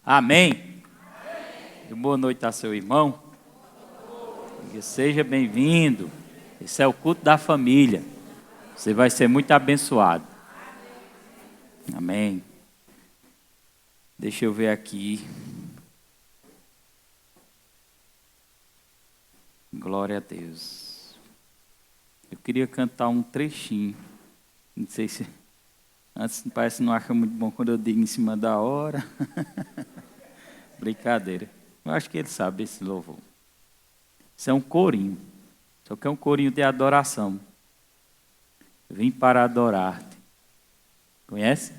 Amém. Boa noite a seu irmão. Que seja bem-vindo. Esse é o culto da família. Você vai ser muito abençoado. Amém. Deixa eu ver aqui. Glória a Deus. Eu queria cantar um trechinho. Não sei se... Antes parece que não acha muito bom quando eu digo em cima da hora. Brincadeira. Eu acho que ele sabe esse louvor. Isso é um corinho. Só que é um corinho de adoração. Vim para adorar-te. Conhece?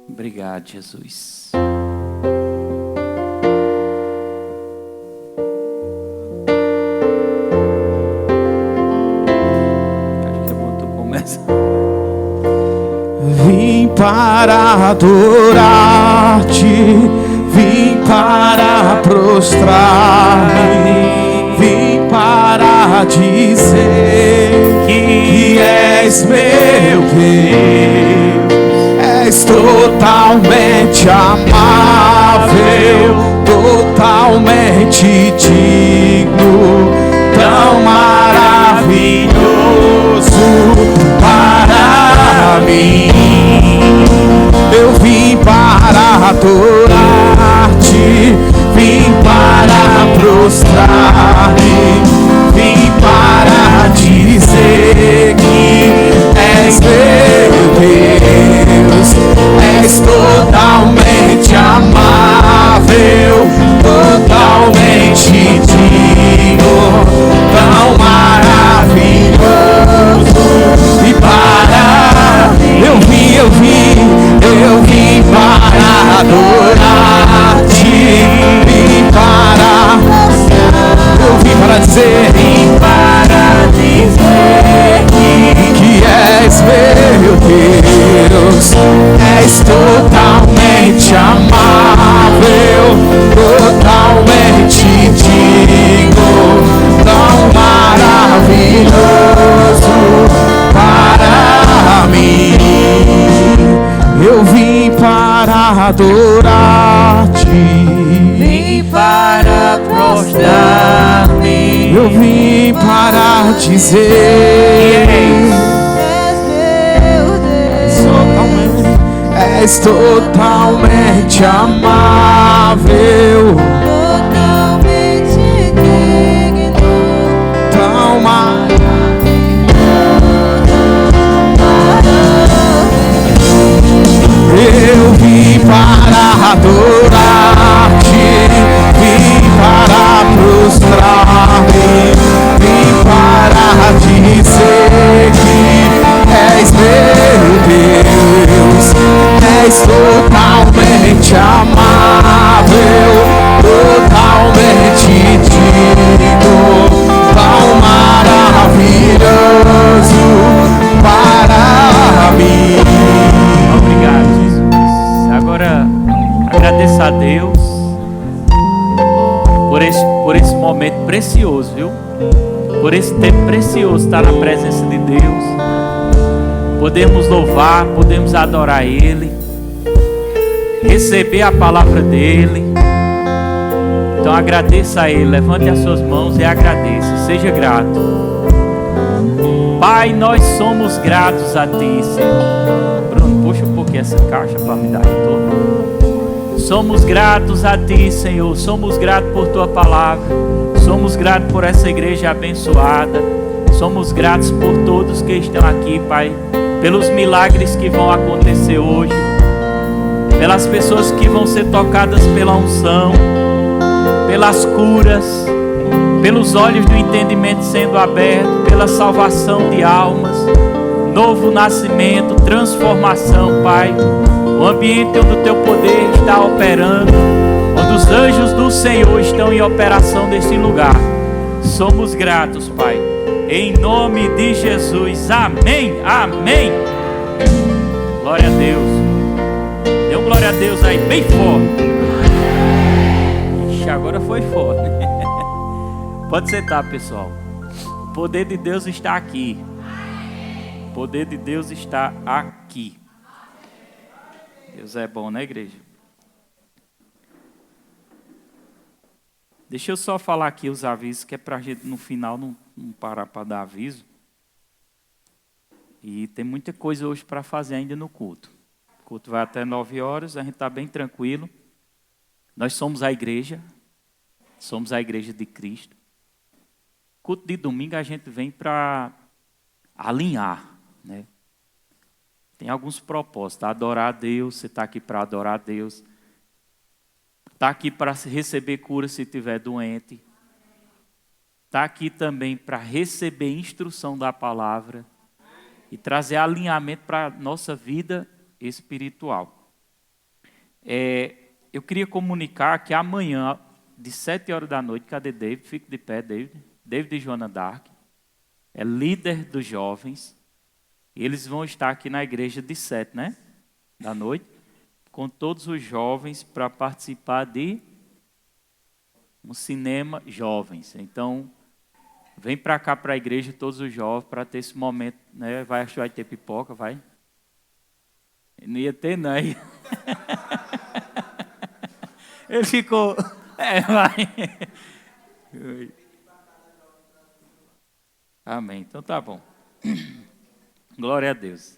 Obrigado, Jesus. Vim para adorar-te, vim para prostrar-me, vim para dizer que és meu Deus, és totalmente amável, totalmente digno, tão maravilhoso para mim. Eu vim para adorar-te, vim para prostrar-me, vim para dizer que és meu Deus, és totalmente amável, totalmente digno, tão maravilhoso. E para eu vim para adorar-te, vim para dizer que és meu Deus, és totalmente amável, totalmente digno, tão maravilhoso para mim. Eu vim para adorar-te, vim para prostrar-me, eu vim para dizer és totalmente amável, totalmente digno, tão eu vim para adorar-te, vim para prostrar-me, vim para dizer que és meu Deus, és totalmente amável, totalmente digno, tão maravilhoso para mim. Obrigado, Jesus. Agora, agradeça a Deus por esse momento precioso, viu? Por esse tempo precioso estar na presença de Deus. Podemos louvar, podemos adorar Ele, receber a palavra dEle. Então agradeça a Ele, levante as suas mãos e agradeça, seja grato. Pai, nós somos gratos a Ti, Senhor. Bruno, puxa um pouquinho essa caixa para me dar retorno. Somos gratos a Ti, Senhor. Somos gratos por Tua palavra. Somos gratos por essa igreja abençoada. Somos gratos por todos que estão aqui, Pai. Pelos milagres que vão acontecer hoje. Pelas pessoas que vão ser tocadas pela unção. Pelas curas. Pelos olhos do entendimento sendo abertos. Pela salvação de almas. Novo nascimento, transformação, Pai. O ambiente onde o Teu poder está operando, onde os anjos do Senhor estão em operação nesse lugar. Somos gratos, Pai. Em nome de Jesus. Amém. Amém. Glória a Deus. Dê um glória a Deus aí, bem forte. Ixi, agora foi forte. Pode sentar, pessoal. O poder de Deus está aqui. O poder de Deus está aqui. Deus é bom, né, igreja? Deixa eu só falar aqui os avisos, que é para a gente no final não parar para dar aviso. E tem muita coisa hoje para fazer ainda no culto. O culto vai até 9 horas, a gente está bem tranquilo. Nós somos a igreja de Cristo. Culto de domingo a gente vem para alinhar, né? Tem alguns propósitos, adorar a Deus, você está aqui para adorar a Deus. Está aqui para receber cura se estiver doente. Está aqui também para receber instrução da palavra e trazer alinhamento para a nossa vida espiritual. Eu queria comunicar que amanhã, de 7 horas da noite, cadê David? Fique de pé, David. David e Joana Dark. É líder dos jovens. E eles vão estar aqui na igreja de 7, né? Da noite. Com todos os jovens para participar de um cinema jovens. Então, vem para cá para a igreja todos os jovens para ter esse momento, né? Acho que vai ter pipoca, vai? Não ia ter, não. Ele ficou... vai. Amém. Então tá bom. Glória a Deus.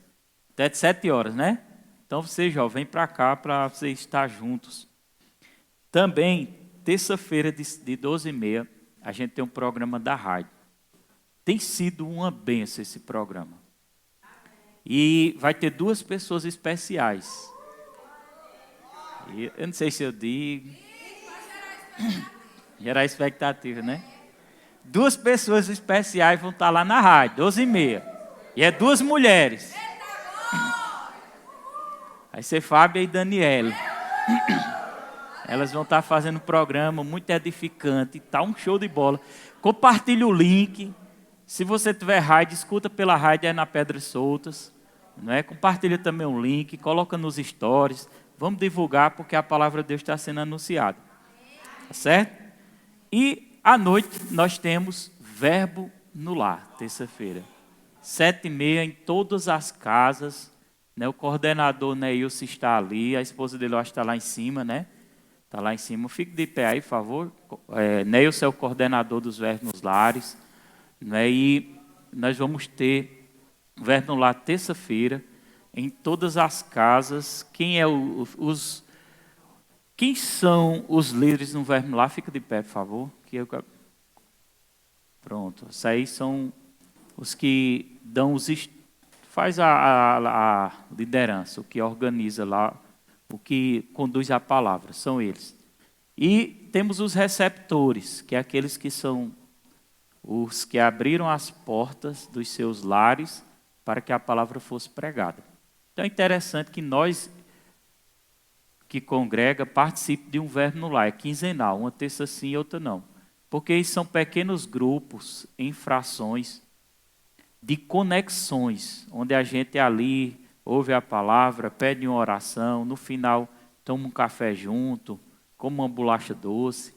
Até de 7 horas, né? Então você, jovem, vem para cá para você estar juntos. Também, terça-feira de 12h30, a gente tem um programa da rádio. Tem sido uma bênção esse programa. E vai ter 2 pessoas especiais. Eu não sei se eu digo. Gerar expectativa, né? 2 pessoas especiais vão estar lá na rádio, 12h30. E é 2 mulheres. Vai ser Fábia e Daniela. Elas vão estar fazendo um programa muito edificante. Está um show de bola. Compartilhe o link. Se você tiver rádio, escuta pela rádio aí na Pedras Soltas. Não é? Compartilha também um link. Coloca nos stories. Vamos divulgar porque a palavra de Deus está sendo anunciada. Tá certo? E à noite nós temos Verbo no Lar, terça-feira. 7h30 em todas as casas. Né, o coordenador Neilson está ali, a esposa dele eu acho que está lá em cima, né? Está lá em cima. Fique de pé aí, por favor. Neilson é o coordenador dos Verbos nos Lares. Né, e nós vamos ter Verbo no Lar terça-feira, em todas as casas. Quem são os líderes no Verbo no Lar? Fica de pé, por favor. Pronto. Esses aí são os que dão faz a liderança, o que organiza lá, o que conduz a palavra, são eles. E temos os receptores, que é aqueles que são os que abriram as portas dos seus lares para que a palavra fosse pregada. Então é interessante que nós, que congrega, participe de um verbo no lar, é quinzenal, uma terça sim e outra não. Porque são pequenos grupos, em frações, de conexões, onde a gente ali ouve a palavra, pede uma oração, no final toma um café junto, come uma bolacha doce,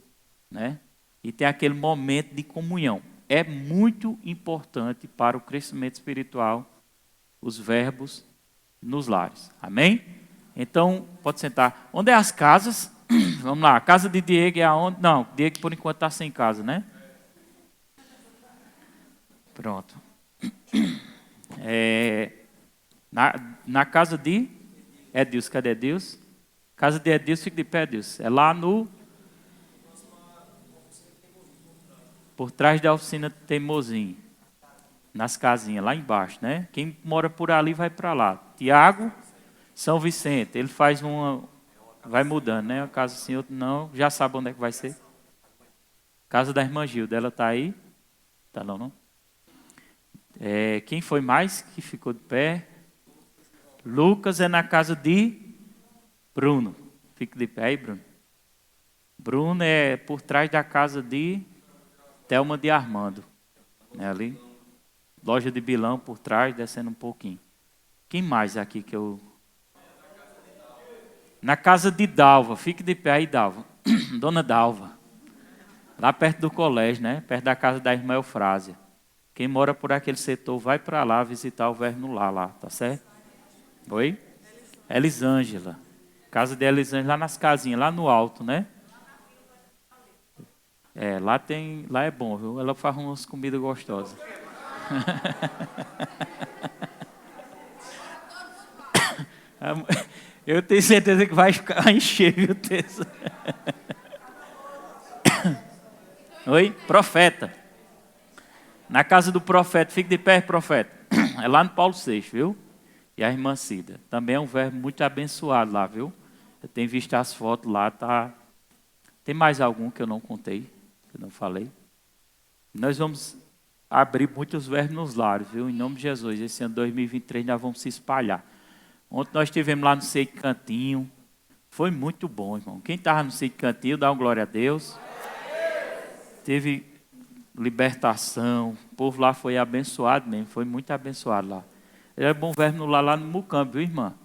né? E tem aquele momento de comunhão. É muito importante para o crescimento espiritual os verbos nos lares. Amém? Então, pode sentar. Onde é as casas? Vamos lá, a casa de Diego é aonde? Não, Diego por enquanto está sem casa, né? Pronto. Na casa de Edilson, cadê Edilson? Casa de Edilson, fica de pé, Edilson. É lá por trás da oficina Teimosinho. Nas casinhas, lá embaixo, né? Quem mora por ali vai para lá. Tiago, São Vicente, ele faz vai mudando, né? Uma casa assim, outra não. Já sabe onde é que vai ser? Casa da irmã Gilda, ela está aí? Está não? Quem foi mais que ficou de pé? Lucas é na casa de Bruno. Fica de pé aí, Bruno. Bruno é por trás da casa de Thelma de Armando. É ali. Loja de Bilão por trás, descendo um pouquinho. Quem mais aqui que eu... Na casa de Dalva. Fique de pé aí, Dalva. Dona Dalva. Lá perto do colégio, né? Perto da casa da irmã Eufrásia. Quem mora por aquele setor, vai para lá visitar o Verno lá, tá certo? Oi? Elisângela. Casa de Elisângela, lá nas casinhas, lá no alto, né? Lá é bom, viu? Ela faz umas comidas gostosas. Eu tenho certeza que vai encher, viu, Tessa? Oi? Profeta. Na casa do profeta, fique de pé, profeta. É lá no Paulo VI, viu? E a irmã Cida. Também é um verbo muito abençoado lá, viu? Eu tenho visto as fotos lá, tá? Tem mais algum que eu não contei, que eu não falei? Nós vamos abrir muitos verbos nos lares, viu? Em nome de Jesus. Esse ano 2023 nós vamos se espalhar. Ontem nós estivemos lá no Sítio Cantinho. Foi muito bom, irmão. Quem estava no Sítio Cantinho, dá uma glória a Deus. Teve libertação. O povo lá foi abençoado mesmo. Foi muito abençoado lá. É bom verbo lá no Mucampo, viu, irmã?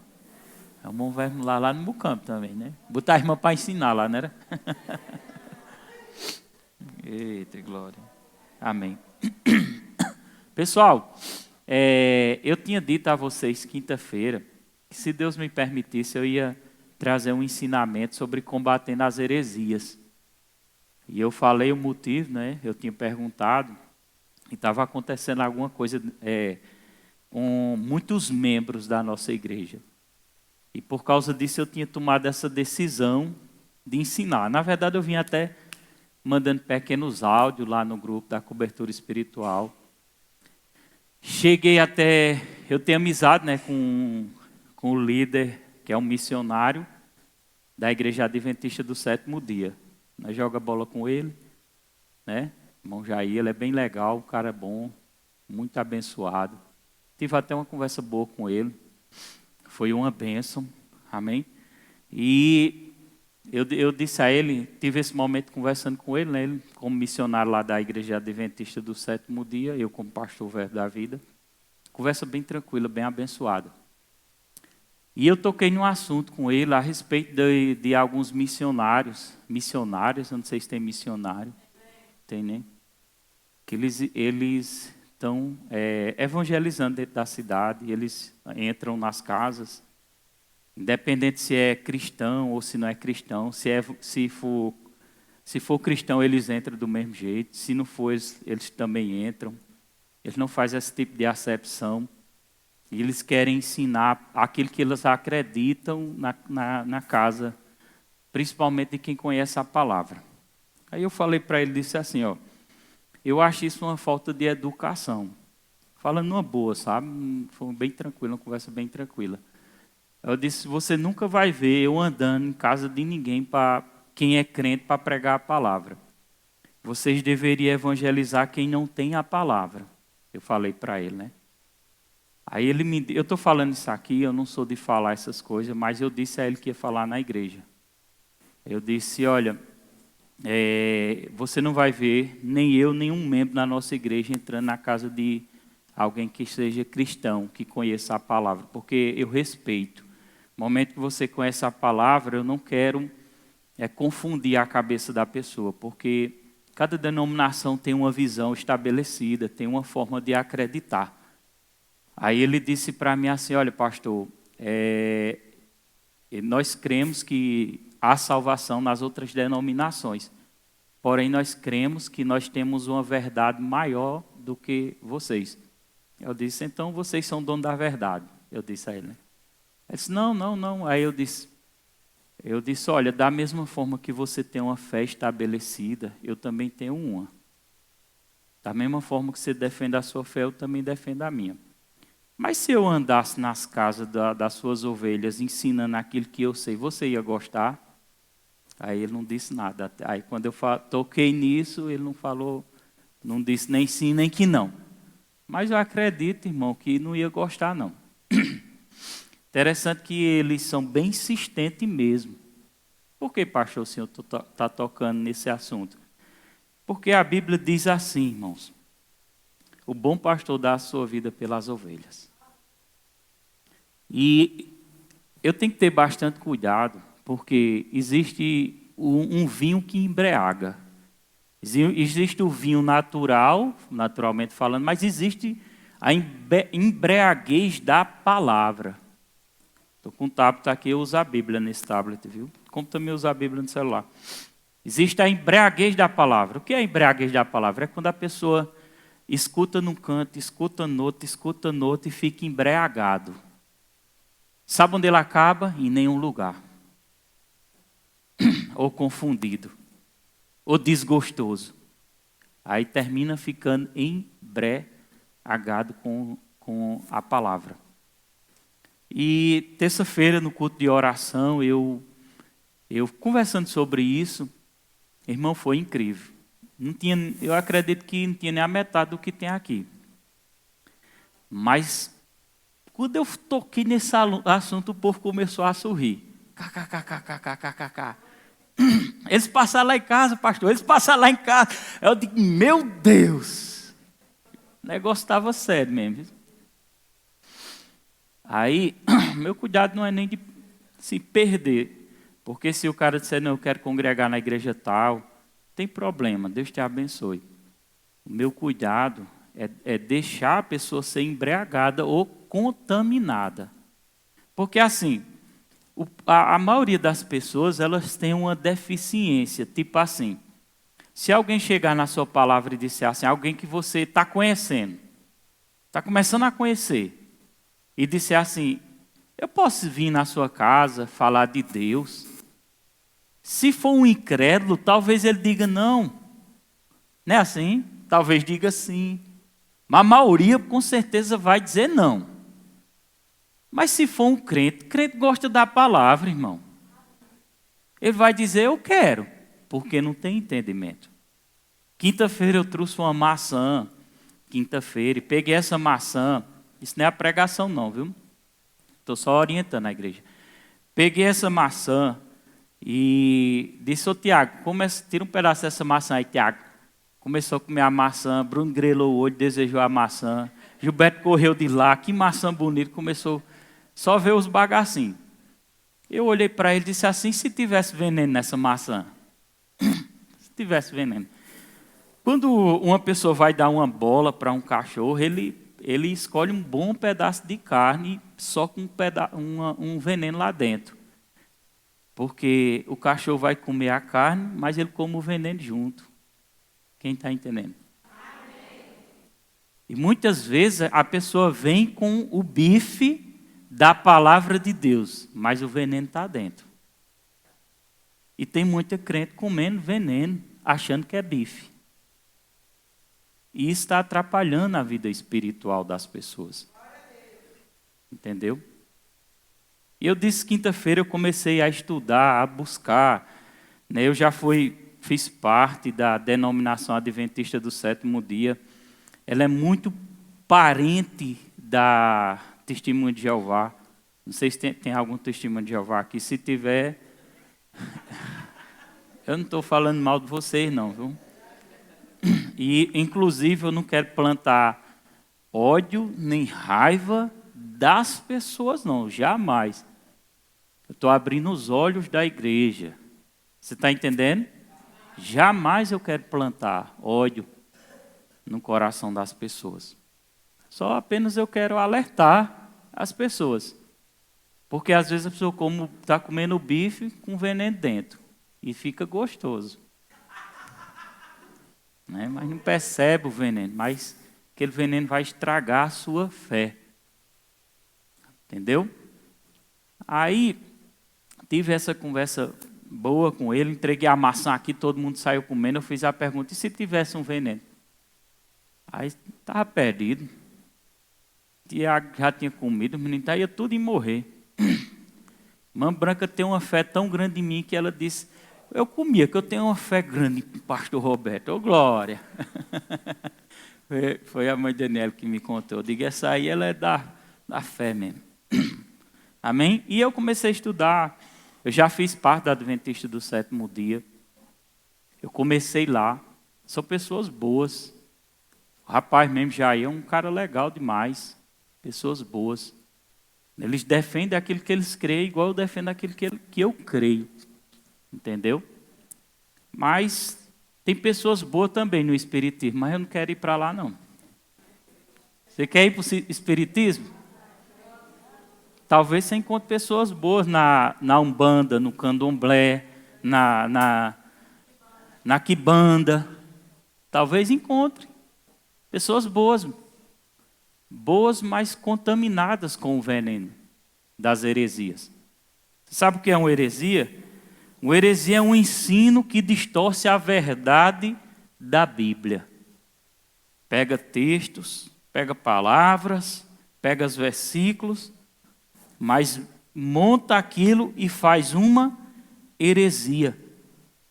É um bom verbo lá no Mucampo também, né? Botar a irmã para ensinar lá, não era? Eita, glória. Amém. Pessoal, eu tinha dito a vocês quinta-feira que se Deus me permitisse eu ia trazer um ensinamento sobre combatendo as heresias. E eu falei o motivo, né? Eu tinha perguntado e estava acontecendo alguma coisa com muitos membros da nossa igreja. E por causa disso eu tinha tomado essa decisão de ensinar. Na verdade eu vim até mandando pequenos áudios lá no grupo da cobertura espiritual. Cheguei até, eu tenho amizade, né, com o líder, que é um missionário da Igreja Adventista do Sétimo Dia. Nós jogamos bola com ele, né? Irmão Jair, ele é bem legal, o cara é bom, muito abençoado. Tive até uma conversa boa com ele. Foi uma bênção, amém? E eu disse a ele, tive esse momento conversando com ele, né? Ele como missionário lá da Igreja Adventista do Sétimo Dia, eu como pastor Verbo da Vida. Conversa bem tranquila, bem abençoada. E eu toquei num assunto com ele a respeito de alguns missionários, eu não sei se tem missionário, tem, né? Que eles estão evangelizando dentro da cidade, eles entram nas casas, independente se é cristão ou se não é cristão, se for cristão eles entram do mesmo jeito, se não for eles também entram, eles não fazem esse tipo de acepção. E eles querem ensinar aquilo que eles acreditam na casa, principalmente de quem conhece a palavra. Aí eu falei para ele, disse assim, ó, eu acho isso uma falta de educação. Falando numa boa, sabe? Foi bem tranquilo, uma conversa bem tranquila. Eu disse, você nunca vai ver eu andando em casa de ninguém, para quem é crente, para pregar a palavra. Vocês deveriam evangelizar quem não tem a palavra. Eu falei para ele, né? Aí eu estou falando isso aqui, eu não sou de falar essas coisas, mas eu disse a ele que ia falar na igreja. Eu disse, olha, você não vai ver nem eu, nenhum membro da nossa igreja entrando na casa de alguém que seja cristão, que conheça a palavra, porque eu respeito. No momento que você conhece a palavra, eu não quero confundir a cabeça da pessoa, porque cada denominação tem uma visão estabelecida, tem uma forma de acreditar. Aí ele disse para mim assim, olha pastor, nós cremos que há salvação nas outras denominações, porém nós cremos que nós temos uma verdade maior do que vocês. Eu disse, então vocês são donos da verdade. Eu disse a ele, né? Ele disse, não. Aí eu disse, olha, da mesma forma que você tem uma fé estabelecida, eu também tenho uma. Da mesma forma que você defende a sua fé, eu também defendo a minha. Mas se eu andasse nas casas das suas ovelhas, ensinando aquilo que eu sei, você ia gostar? Aí ele não disse nada. Aí quando eu toquei nisso, ele não falou, não disse nem sim, nem que não. Mas eu acredito, irmão, que não ia gostar, não. Interessante que eles são bem insistentes mesmo. Por que, pastor, o senhor está tocando nesse assunto? Porque a Bíblia diz assim, irmãos. O bom pastor dá a sua vida pelas ovelhas. E eu tenho que ter bastante cuidado, porque existe um vinho que embriaga. Existe o vinho natural, naturalmente falando, mas existe a embriaguez da palavra. Estou com o tablet aqui, eu uso a Bíblia nesse tablet, viu? Como também uso a Bíblia no celular. Existe a embriaguez da palavra. O que é a embriaguez da palavra? É quando a pessoa escuta num canto, escuta no outro e fica embriagado. Sabe onde ele acaba? Em nenhum lugar. Ou confundido. Ou desgostoso. Aí termina ficando embriagado com a palavra. E terça-feira, no culto de oração, eu conversando sobre isso, irmão, foi incrível. Eu acredito que não tinha nem a metade do que tem aqui. Mas, quando eu toquei nesse assunto, o povo começou a sorrir. KKKKKKKK. Eles passaram lá em casa, pastor, eles passaram lá em casa. Eu digo, meu Deus, o negócio estava sério mesmo. Aí, meu cuidado não é nem de se perder. Porque se o cara disser, não, eu quero congregar na igreja tal, tem problema, Deus te abençoe. O meu cuidado é deixar a pessoa ser embriagada ou contaminada. Porque assim, a maioria das pessoas, elas têm uma deficiência, tipo assim, se alguém chegar na sua palavra e disser assim, alguém que você está conhecendo, está começando a conhecer, e disser assim, eu posso vir na sua casa falar de Deus? Se for um incrédulo, talvez ele diga não. Não é assim? Talvez diga sim. Mas a maioria, com certeza, vai dizer não. Mas se for um crente gosta da palavra, irmão. Ele vai dizer, eu quero, porque não tem entendimento. Quinta-feira eu trouxe uma maçã, e peguei essa maçã, isso não é a pregação não, viu? Estou só orientando a igreja. Peguei essa maçã e disse, ô Tiago, tira um pedaço dessa maçã aí, Tiago. Começou a comer a maçã, Bruno grelou o olho, desejou a maçã. Gilberto correu de lá, que maçã bonita, começou só a ver os bagacinhos. Eu olhei para ele e disse assim, se tivesse veneno nessa maçã? Se tivesse veneno. Quando uma pessoa vai dar uma bola para um cachorro, ele escolhe um bom pedaço de carne, só com um veneno lá dentro. Porque o cachorro vai comer a carne, mas ele come o veneno junto. Quem está entendendo? E muitas vezes a pessoa vem com o bife da palavra de Deus, mas o veneno está dentro. E tem muita crente comendo veneno, achando que é bife. E isso está atrapalhando a vida espiritual das pessoas. Entendeu? E eu disse quinta-feira, eu comecei a estudar, a buscar. Né? Eu já fiz parte da denominação adventista do sétimo dia. Ela é muito parente da Testemunha de Jeová. Não sei se tem algum Testemunho de Jeová aqui. Se tiver, eu não estou falando mal de vocês, não, viu? E, inclusive, eu não quero plantar ódio nem raiva das pessoas, não, jamais. Eu estou abrindo os olhos da igreja. Você está entendendo? Jamais eu quero plantar ódio no coração das pessoas. Só apenas eu quero alertar as pessoas. Porque às vezes a pessoa está comendo bife com veneno dentro. E fica gostoso. Né? Mas não percebe o veneno. Mas aquele veneno vai estragar a sua fé. Entendeu? Aí, tive essa conversa boa com ele. Entreguei a maçã aqui, todo mundo saiu comendo. Eu fiz a pergunta, e se tivesse um veneno? Aí, estava perdido. Tiago já tinha comido, o menino ia tudo em morrer. Mãe Branca tem uma fé tão grande em mim que ela disse, eu comia, que eu tenho uma fé grande em pastor Roberto. Ô, glória! Foi a mãe Daniela que me contou. Eu digo, essa aí ela é da fé mesmo. Amém? E eu comecei a estudar. Eu já fiz parte da Adventista do sétimo dia. Eu comecei lá. São pessoas boas. O rapaz mesmo, Jair, é um cara legal demais. Pessoas boas. Eles defendem aquilo que eles creem, igual eu defendo aquilo que eu creio. Entendeu? Mas Tem pessoas boas também no espiritismo, mas eu não quero ir para lá, não. Você quer ir para o espiritismo? Talvez você encontre pessoas boas na Umbanda, no Candomblé, na Quimbanda. Talvez encontre pessoas boas. Boas, mas contaminadas com o veneno das heresias. Você sabe o que é uma heresia? Uma heresia é um ensino que distorce a verdade da Bíblia. Pega textos, pega palavras, pega os versículos, mas monta aquilo e faz uma heresia.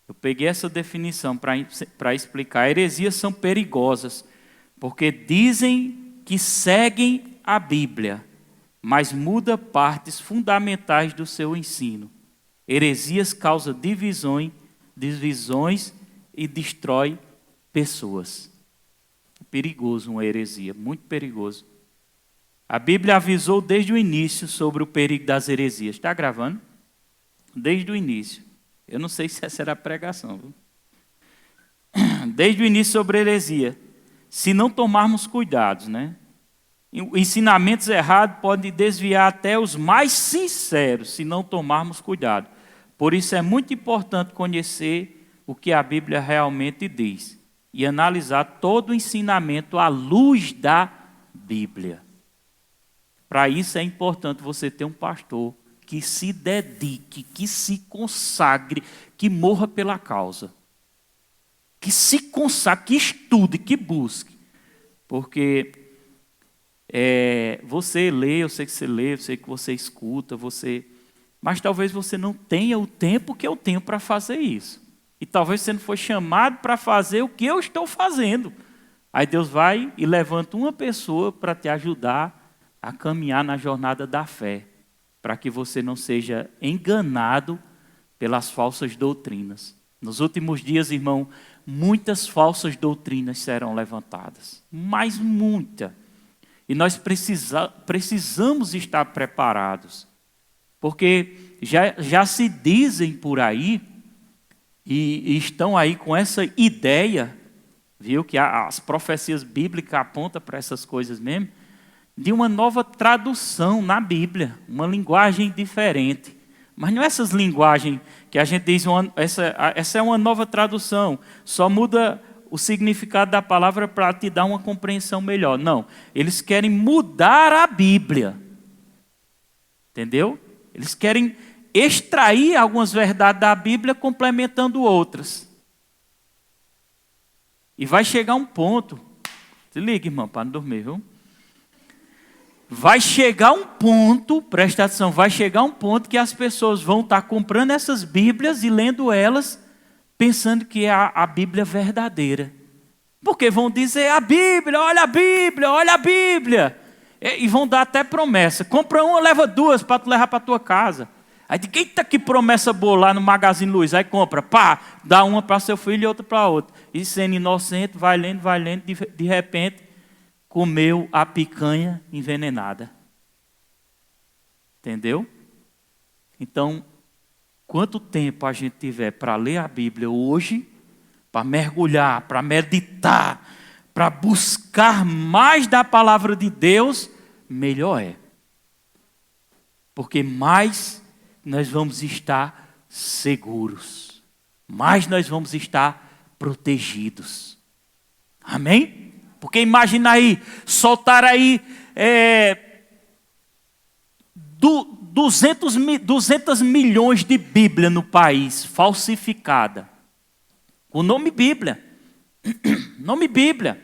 Eu peguei essa definição para explicar. Heresias são perigosas, porque dizem que seguem a Bíblia, mas muda partes fundamentais do seu ensino. Heresias causam divisões e destrói pessoas. É perigoso uma heresia, muito perigoso. A Bíblia avisou desde o início sobre o perigo das heresias. Está gravando? Desde o início. Eu não sei se essa era a pregação. Viu? Desde o início sobre a heresia. Se não tomarmos cuidados, né? Ensinamentos errados podem desviar até os mais sinceros, se não tomarmos cuidado. Por isso é muito importante conhecer o que a Bíblia realmente diz e analisar todo o ensinamento à luz da Bíblia. Para isso é importante você ter um pastor que se dedique, que se consagre, que morra pela causa. Que se consagre, que estude, que busque. Porque você lê, eu sei que você lê, eu sei que você escuta, mas talvez você não tenha o tempo que eu tenho para fazer isso. E talvez você não foi chamado para fazer o que eu estou fazendo. Aí Deus vai e levanta uma pessoa para te ajudar a caminhar na jornada da fé, para que você não seja enganado pelas falsas doutrinas. Nos últimos dias, irmão, muitas falsas doutrinas serão levantadas, mas muita. E nós precisamos estar preparados, porque já se dizem por aí, e estão aí com essa ideia, viu, que as profecias bíblicas apontam para essas coisas mesmo, de uma nova tradução na Bíblia, uma linguagem diferente. Mas não é essas linguagens que a gente diz, essa é uma nova tradução, só muda o significado da palavra para te dar uma compreensão melhor. Não, eles querem mudar a Bíblia. Entendeu? Eles querem extrair algumas verdades da Bíblia complementando outras. E vai chegar um ponto, se liga, irmão, para não dormir, viu? Vai chegar um ponto, presta atenção, vai chegar um ponto que as pessoas vão estar comprando essas Bíblias e lendo elas, pensando que é a Bíblia verdadeira. Porque vão dizer, a Bíblia, olha a Bíblia, olha a Bíblia. E vão dar até promessa. Compra uma, leva duas para tu levar para tua casa. Aí diz, eita, que promessa boa lá no Magazine Luiza. Aí compra, pá, dá uma para seu filho e outra para outro. E sendo inocente, vai lendo, de repente, comeu a picanha envenenada. Entendeu? Então, quanto tempo a gente tiver para ler a Bíblia hoje, para mergulhar, para meditar, para buscar mais da palavra de Deus, melhor é. Porque mais nós vamos estar seguros, mais nós vamos estar protegidos. Amém? Porque imagina aí, soltar aí 200 milhões de Bíblia no país, falsificada. O nome Bíblia. Nome Bíblia.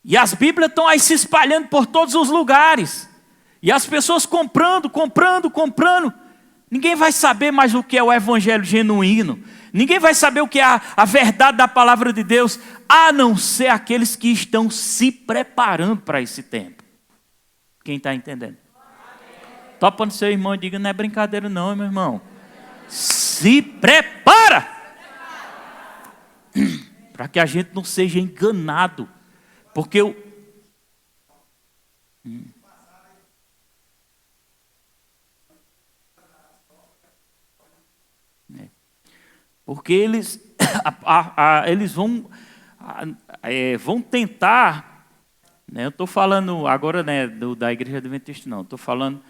E as Bíblias estão aí se espalhando por todos os lugares. E as pessoas comprando. Ninguém vai saber mais o que é o evangelho genuíno. Ninguém vai saber o que é a verdade da palavra de Deus, a não ser aqueles que estão se preparando para esse tempo. Quem está entendendo? Topa no seu irmão e diga, não é brincadeira não, meu irmão. Se prepara! Para que a gente não seja enganado. Porque Porque eles eles vão tentar, né, eu estou falando agora, né, da Igreja Adventista, não, estou falando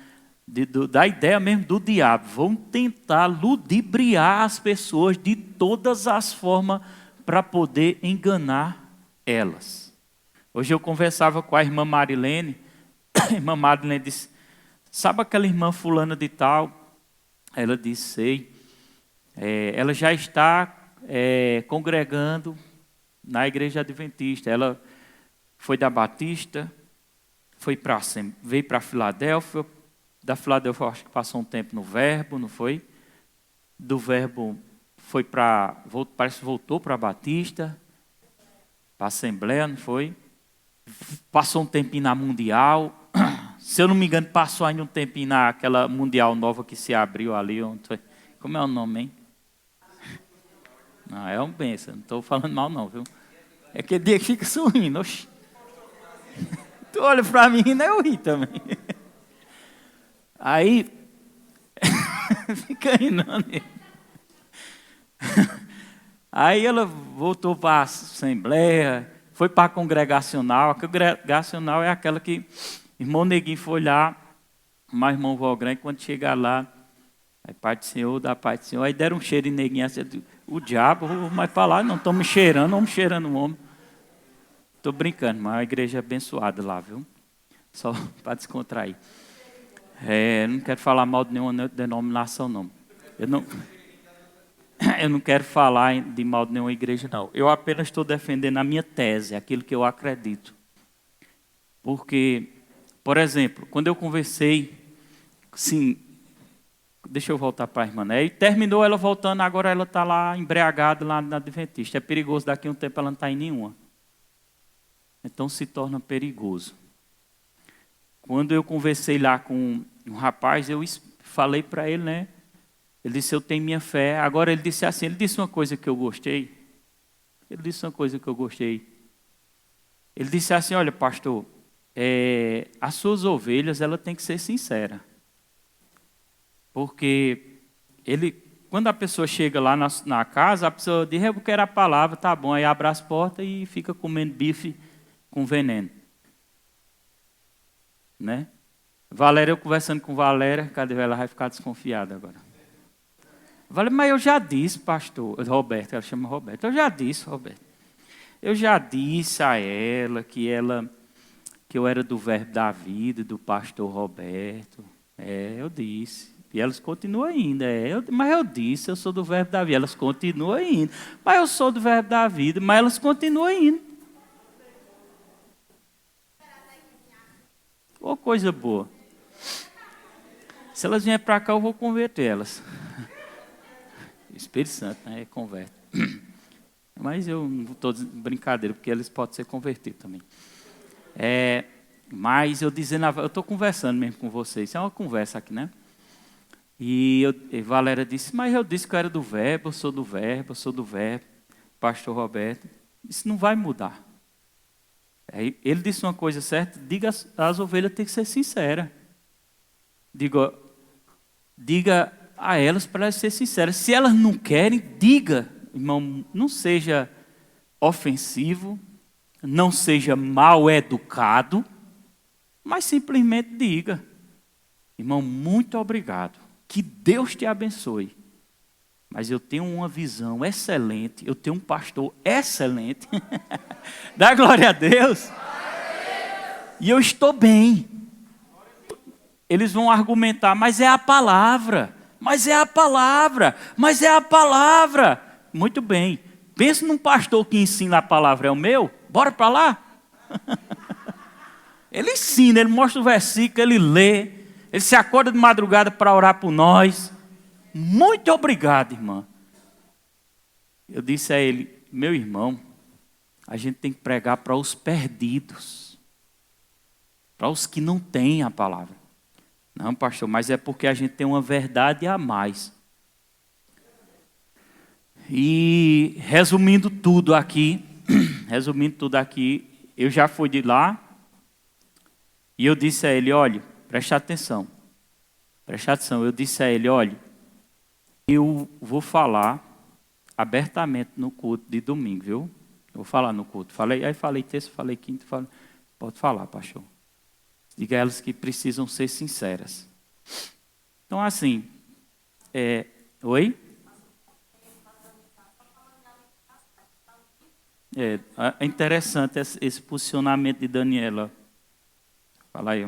da ideia mesmo do diabo. Vão tentar ludibriar as pessoas de todas as formas para poder enganar elas. Hoje eu conversava com a irmã Marilene. A irmã Marilene disse: sabe aquela irmã fulana de tal? Ela disse: sei. Ela já está congregando na Igreja Adventista. Ela foi da Batista, veio para Filadélfia. Da Filadélfia, acho que passou um tempo no Verbo, não foi? Do Verbo parece que voltou para a Batista, para a Assembleia, não foi? Passou um tempinho na Mundial. Se eu não me engano, passou ainda um tempinho naquela Mundial nova que se abriu ali. Como é o nome, hein? Não, é um benção, não estou falando mal não, viu? É aquele dia que fica sorrindo. Oxi. Tu olha para mim, né? Eu ri também. Aí, fica rindo. Aí ela voltou para a Assembleia, foi para a Congregacional. A Congregacional é aquela que irmão Neguinho foi lá, mas irmão Valgrande, quando chegar lá, aí Pai do Senhor, dá Pai do Senhor, aí deram um cheiro em Neguinho, assim, o diabo, mas falar, não estão me cheirando o homem. Estou brincando, mas a igreja é abençoada lá, viu? Só para descontrair. Não quero falar mal de nenhuma denominação, não. Eu não quero falar de mal de nenhuma igreja, não. Eu apenas estou defendendo a minha tese, aquilo que eu acredito. Porque, por exemplo, quando eu conversei, sim, deixa eu voltar para a irmã, né? E terminou ela voltando, agora ela está lá embriagada lá na Adventista. É perigoso, daqui a um tempo ela não está em nenhuma. Então se torna perigoso. Quando eu conversei lá com um rapaz, eu falei para ele, né? Ele disse: eu tenho minha fé. Agora ele disse assim, ele disse uma coisa que eu gostei. Ele disse assim: olha, pastor, as suas ovelhas, ela tem que ser sincera. Porque quando a pessoa chega lá na casa, a pessoa diz: eu quero a palavra, tá bom. Aí abre as portas e fica comendo bife com veneno. Né? Valéria, eu conversando com Valéria, cadê ela? Ela vai ficar desconfiada agora. Valéria, mas eu já disse, pastor, Roberto, ela chama Roberto. Eu já disse, Roberto. Eu já disse a ela que eu era do Verbo da Vida, do pastor Roberto. Eu disse. E elas continuam ainda. Mas eu disse, eu sou do Verbo da Vida. Elas continuam ainda. Mas eu sou do Verbo da Vida, mas elas continuam ainda. Ô, coisa boa. Se elas vierem para cá, eu vou converter elas. Espírito Santo, né? Converte. Mas eu não estou brincadeira, porque eles podem ser convertidos também. Mas eu estou conversando mesmo com vocês. Isso é uma conversa aqui, né? E Valéria disse: mas eu disse que eu era do Verbo, eu sou do Verbo, pastor Roberto. Isso não vai mudar. Ele disse uma coisa certa: diga às ovelhas, tem que ser sincera. Diga a elas para elas serem sinceras. Se elas não querem, diga, irmão, não seja ofensivo, não seja mal educado, mas simplesmente diga: irmão, muito obrigado, que Deus te abençoe, mas eu tenho uma visão excelente, eu tenho um pastor excelente, dá glória a Deus, e eu estou bem. Eles vão argumentar: mas é a palavra, mas é a palavra, mas é a palavra. Muito bem, pensa num pastor que ensina a palavra, é o meu? Bora para lá? Ele ensina, ele mostra o versículo, ele lê, ele se acorda de madrugada para orar por nós. Muito obrigado, irmã. Eu disse a ele: meu irmão, a gente tem que pregar para os perdidos, para os que não têm a palavra. Não, pastor, mas é porque a gente tem uma verdade a mais. E resumindo tudo aqui, eu já fui de lá e eu disse a ele: olha, preste atenção. Eu disse a ele: olha, eu vou falar abertamente no culto de domingo, viu? Eu vou falar no culto. Falei terça, falei quinta, pode falar, pastor. Diga a elas que precisam ser sinceras. Então, assim, oi? É interessante esse posicionamento de Daniela. Fala aí.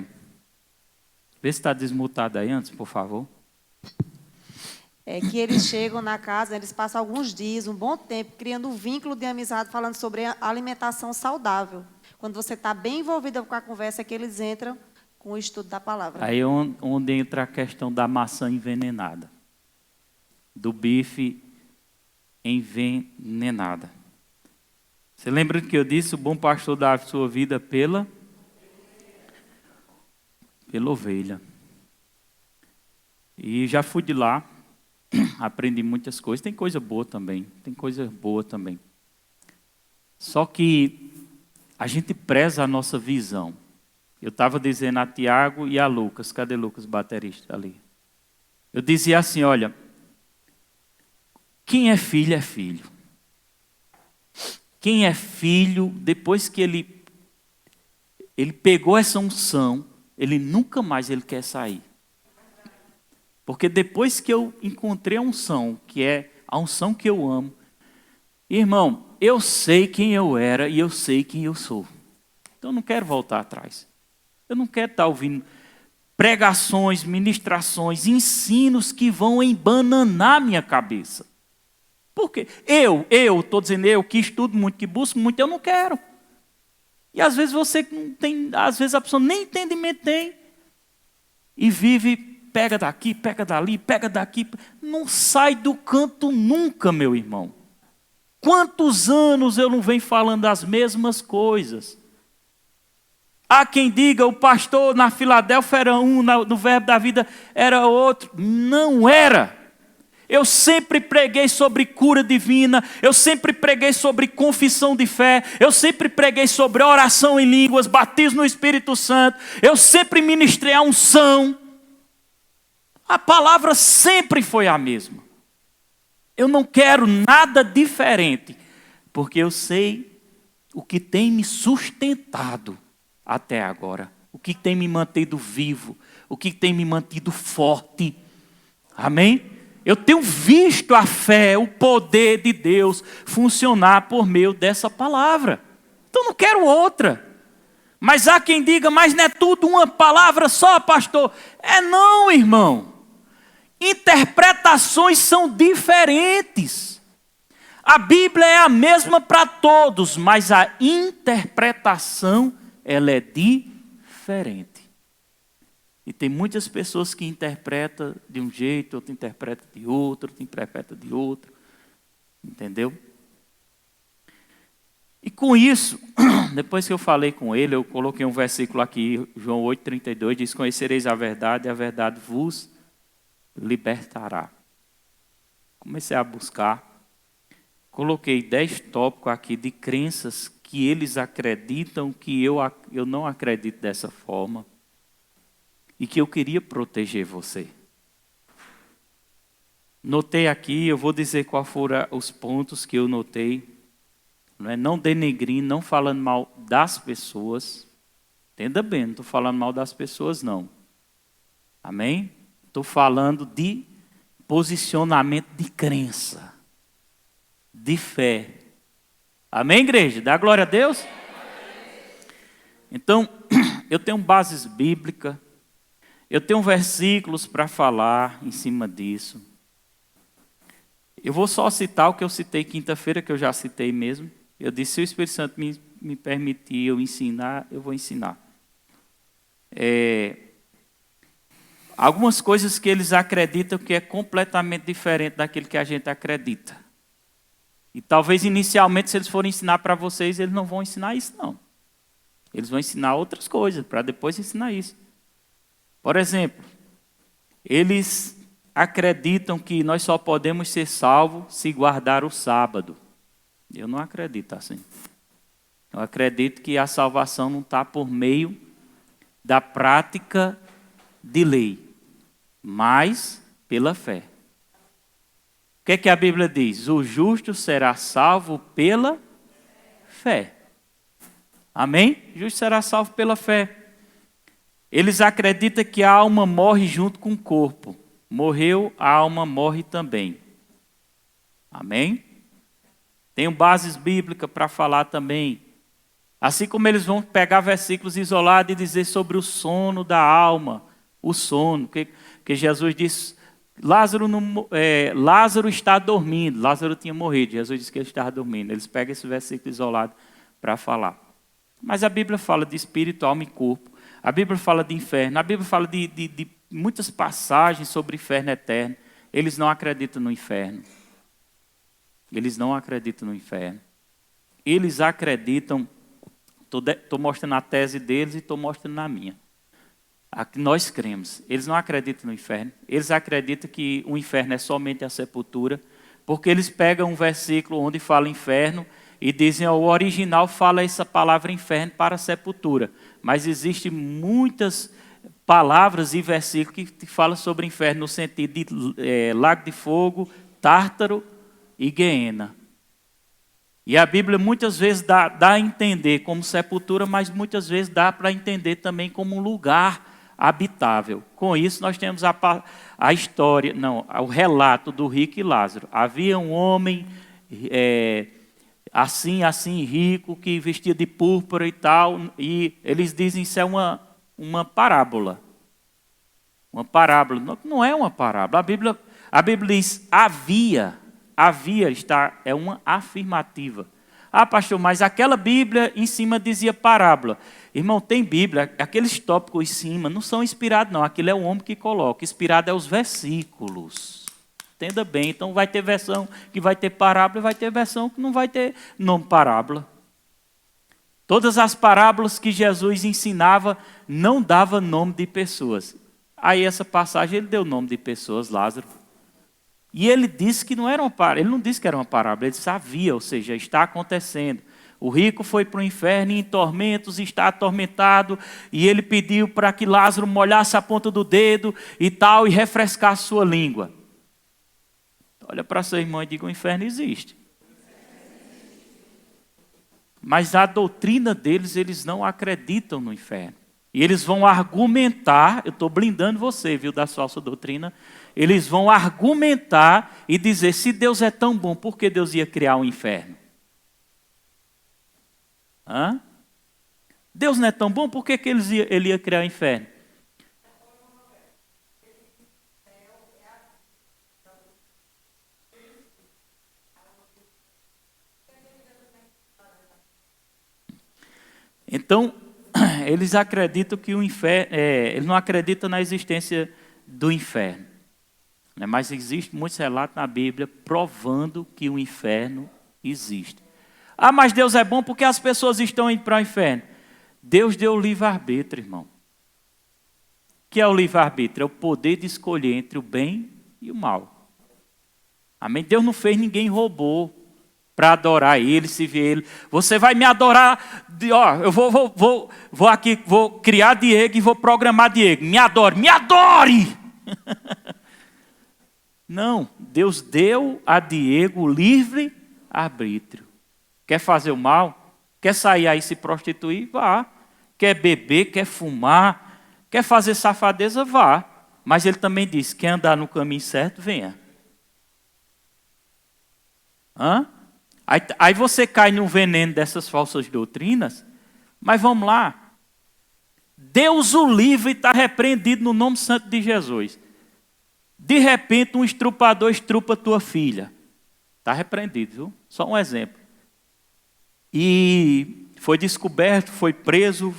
Vê se está desmutado aí antes, por favor. É que eles chegam na casa, eles passam alguns dias, um bom tempo, criando um vínculo de amizade, falando sobre a alimentação saudável. Quando você está bem envolvida com a conversa, é que eles entram com o estudo da palavra. Aí é onde entra a questão da maçã envenenada. Do bife envenenada. Você lembra que eu disse, o bom pastor dá a sua vida pela ovelha. E já fui de lá, aprendi muitas coisas. Tem coisa boa também. Só que a gente preza a nossa visão. Eu estava dizendo a Tiago e a Lucas. Cadê Lucas, baterista ali? Eu dizia assim, olha, quem é filho é filho. Quem é filho, depois que ele pegou essa unção, ele nunca mais quer sair. Porque depois que eu encontrei a unção, que é a unção que eu amo, irmão, eu sei quem eu era e eu sei quem eu sou. Então eu não quero voltar atrás. Eu não quero estar ouvindo pregações, ministrações, ensinos que vão embananar minha cabeça. Porque estou dizendo eu que estudo muito, que busco muito, eu não quero. E às vezes você não tem, às vezes a pessoa nem entendimento tem. E vive, pega daqui, pega dali, pega daqui. Não sai do canto nunca, meu irmão. Quantos anos eu não venho falando as mesmas coisas? Há quem diga, o pastor na Filadélfia era um, no Verbo da Vida era outro. Não era. Eu sempre preguei sobre cura divina, eu sempre preguei sobre confissão de fé, eu sempre preguei sobre oração em línguas, batismo no Espírito Santo, eu sempre ministrei a unção. A palavra sempre foi a mesma. Eu não quero nada diferente, porque eu sei o que tem me sustentado até agora, o que tem me mantido vivo, o que tem me mantido forte. Amém? Eu tenho visto a fé, o poder de Deus funcionar por meio dessa palavra. Então não quero outra. Mas há quem diga, mas não é tudo uma palavra só, pastor. Não, irmão. Interpretações são diferentes. A Bíblia é a mesma para todos, mas a interpretação ela é diferente. E tem muitas pessoas que interpretam de um jeito, outro interpreta de outro, outro interpreta de outro. Entendeu? E com isso, depois que eu falei com ele, eu coloquei um versículo aqui, João 8,32, diz, conhecereis a verdade vos libertará. Comecei a buscar, coloquei 10 tópicos aqui de crenças que eles acreditam que eu não acredito dessa forma. E que eu queria proteger você. Notei aqui, eu vou dizer qual foram os pontos que eu notei. Não denegrindo, não falando mal das pessoas. Entenda bem, não estou falando mal das pessoas, não. Amém? Estou falando de posicionamento de crença. De fé. Amém, igreja? Dá glória a Deus? Então, eu tenho bases bíblicas. Eu tenho versículos para falar em cima disso. Eu vou só citar o que eu citei quinta-feira, que eu já citei mesmo. Eu disse, se o Espírito Santo me permitir eu ensinar, eu vou ensinar. Algumas coisas que eles acreditam que é completamente diferente daquilo que a gente acredita. E talvez inicialmente, se eles forem ensinar para vocês, eles não vão ensinar isso, não. Eles vão ensinar outras coisas, para depois ensinar isso. Por exemplo, eles acreditam que nós só podemos ser salvos se guardar o sábado. Eu não acredito assim. Eu acredito que a salvação não está por meio da prática de lei, mas pela fé. que é que a Bíblia diz? O justo será salvo pela fé. Amém? O justo será salvo pela fé. Eles acreditam que a alma morre junto com o corpo. Morreu, a alma morre também. Amém? Tenho bases bíblicas para falar também. Assim como eles vão pegar versículos isolados e dizer sobre o sono da alma. O sono, que Jesus disse, Lázaro está dormindo. Lázaro tinha morrido, Jesus disse que ele estava dormindo. Eles pegam esse versículo isolado para falar. Mas a Bíblia fala de espírito, alma e corpo. A Bíblia fala de inferno. A Bíblia fala de muitas passagens sobre inferno eterno. Eles não acreditam no inferno. Eles não acreditam no inferno. Eles acreditam, estou mostrando a tese deles e estou mostrando a minha. A que nós cremos. Eles não acreditam no inferno. Eles acreditam que o inferno é somente a sepultura, porque eles pegam um versículo onde fala inferno e dizem, o original fala essa palavra inferno para sepultura. Mas existem muitas palavras e versículos que falam sobre inferno no sentido de lago de fogo, Tártaro e Guiena. E a Bíblia muitas vezes dá a entender como sepultura, mas muitas vezes dá para entender também como um lugar habitável. Com isso nós temos a história, o relato do rico e Lázaro. Havia um homem assim rico, que vestia de púrpura e tal, e eles dizem que isso é uma parábola. Uma parábola. Não é uma parábola. A Bíblia diz havia é uma afirmativa. Ah, pastor, mas aquela Bíblia em cima dizia parábola. Irmão, tem Bíblia, aqueles tópicos em cima não são inspirados, não. Aquilo é o homem que coloca. Inspirado é os versículos. Entenda bem. Então vai ter versão que vai ter parábola e vai ter versão que não vai ter nome parábola. Todas as parábolas que Jesus ensinava não dava nome de pessoas. Aí essa passagem ele deu nome de pessoas, Lázaro. E ele disse que não era uma parábola, ele não disse que era uma parábola, ele sabia, ou seja, está acontecendo. O rico foi para o inferno em tormentos, está atormentado, e ele pediu para que Lázaro molhasse a ponta do dedo e tal, e refrescasse sua língua. Olha para seu irmão e diga, o inferno existe. Mas a doutrina deles, eles não acreditam no inferno. E eles vão argumentar, eu estou blindando você, viu, da falsa doutrina. Eles vão argumentar e dizer, se Deus é tão bom, por que Deus ia criar um inferno? Hã? Deus não é tão bom, por que ele ia criar um inferno? Então, eles acreditam que o inferno, eles não acreditam na existência do inferno. Mas existem muitos relatos na Bíblia provando que o inferno existe. Ah, mas Deus é bom porque as pessoas estão indo para o inferno. Deus deu o livre-arbítrio, irmão. O que é o livre-arbítrio? É o poder de escolher entre o bem e o mal. Amém? Deus não fez ninguém robô para adorar ele, servir ele. Você vai me adorar, eu vou criar Diego e vou programar Diego. Me adore, me adore! Não, Deus deu a Diego livre arbítrio. Quer fazer o mal? Quer sair aí se prostituir? Vá. Quer beber? Quer fumar? Quer fazer safadeza? Vá. Mas ele também disse, quer andar no caminho certo? Venha. Hã? Aí você cai no veneno dessas falsas doutrinas, mas vamos lá. Deus o livre está repreendido no nome santo de Jesus. De repente um estrupador estrupa tua filha. Está repreendido, viu? Só um exemplo. E foi descoberto, foi preso,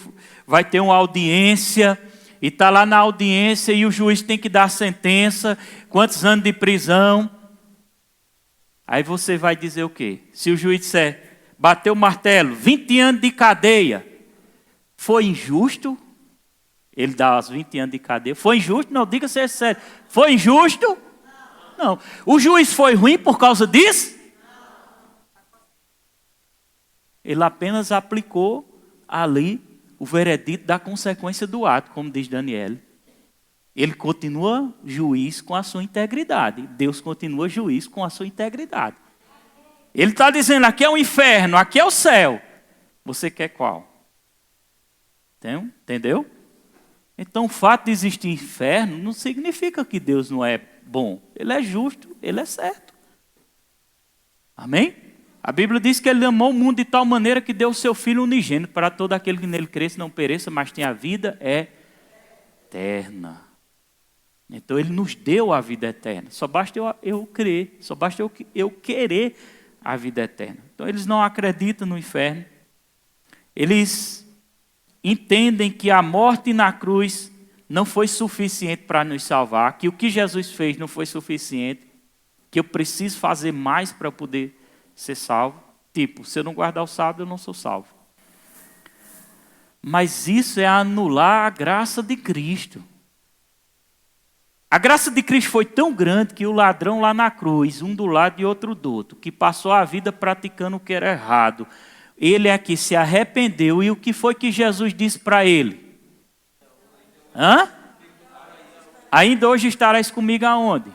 vai ter uma audiência, e está lá na audiência e o juiz tem que dar a sentença, quantos anos de prisão. Aí você vai dizer o quê? Se o juiz disser, bateu o martelo, 20 anos de cadeia, foi injusto? Ele dá os 20 anos de cadeia. Foi injusto? Não, diga se é sério. Foi injusto? Não. O juiz foi ruim por causa disso? Ele apenas aplicou ali o veredito da consequência do ato, como diz Daniel. Ele continua juiz com a sua integridade. Deus continua juiz com a sua integridade. Ele está dizendo, aqui é o inferno, aqui é o céu. Você quer qual? Entendeu? Então o fato de existir inferno não significa que Deus não é bom. Ele é justo, ele é certo. Amém? A Bíblia diz que ele amou o mundo de tal maneira que deu o seu Filho unigênito para todo aquele que nele cresce não pereça, mas tenha a vida eterna. Então ele nos deu a vida eterna. Só basta eu crer, só basta eu querer a vida eterna. Então eles não acreditam no inferno. Eles entendem que a morte na cruz não foi suficiente para nos salvar, que o que Jesus fez não foi suficiente, que eu preciso fazer mais para poder ser salvo. Tipo, se eu não guardar o sábado, eu não sou salvo. Mas isso é anular a graça de Cristo. A graça de Cristo foi tão grande que o ladrão lá na cruz, um do lado e outro do outro, que passou a vida praticando o que era errado, ele aqui se arrependeu, e o que foi que Jesus disse para ele? Ainda hoje estarás comigo aonde?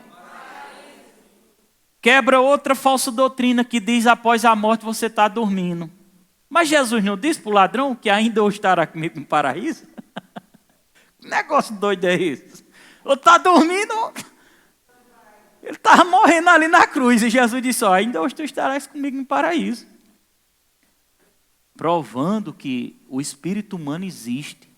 Quebra outra falsa doutrina que diz após a morte você está dormindo. Mas Jesus não disse para o ladrão que ainda hoje estará comigo no paraíso? Que negócio doido é esse? Ou está dormindo? Ele estava morrendo ali na cruz e Jesus disse, ainda hoje tu estarás comigo no paraíso. Provando que o espírito humano existe.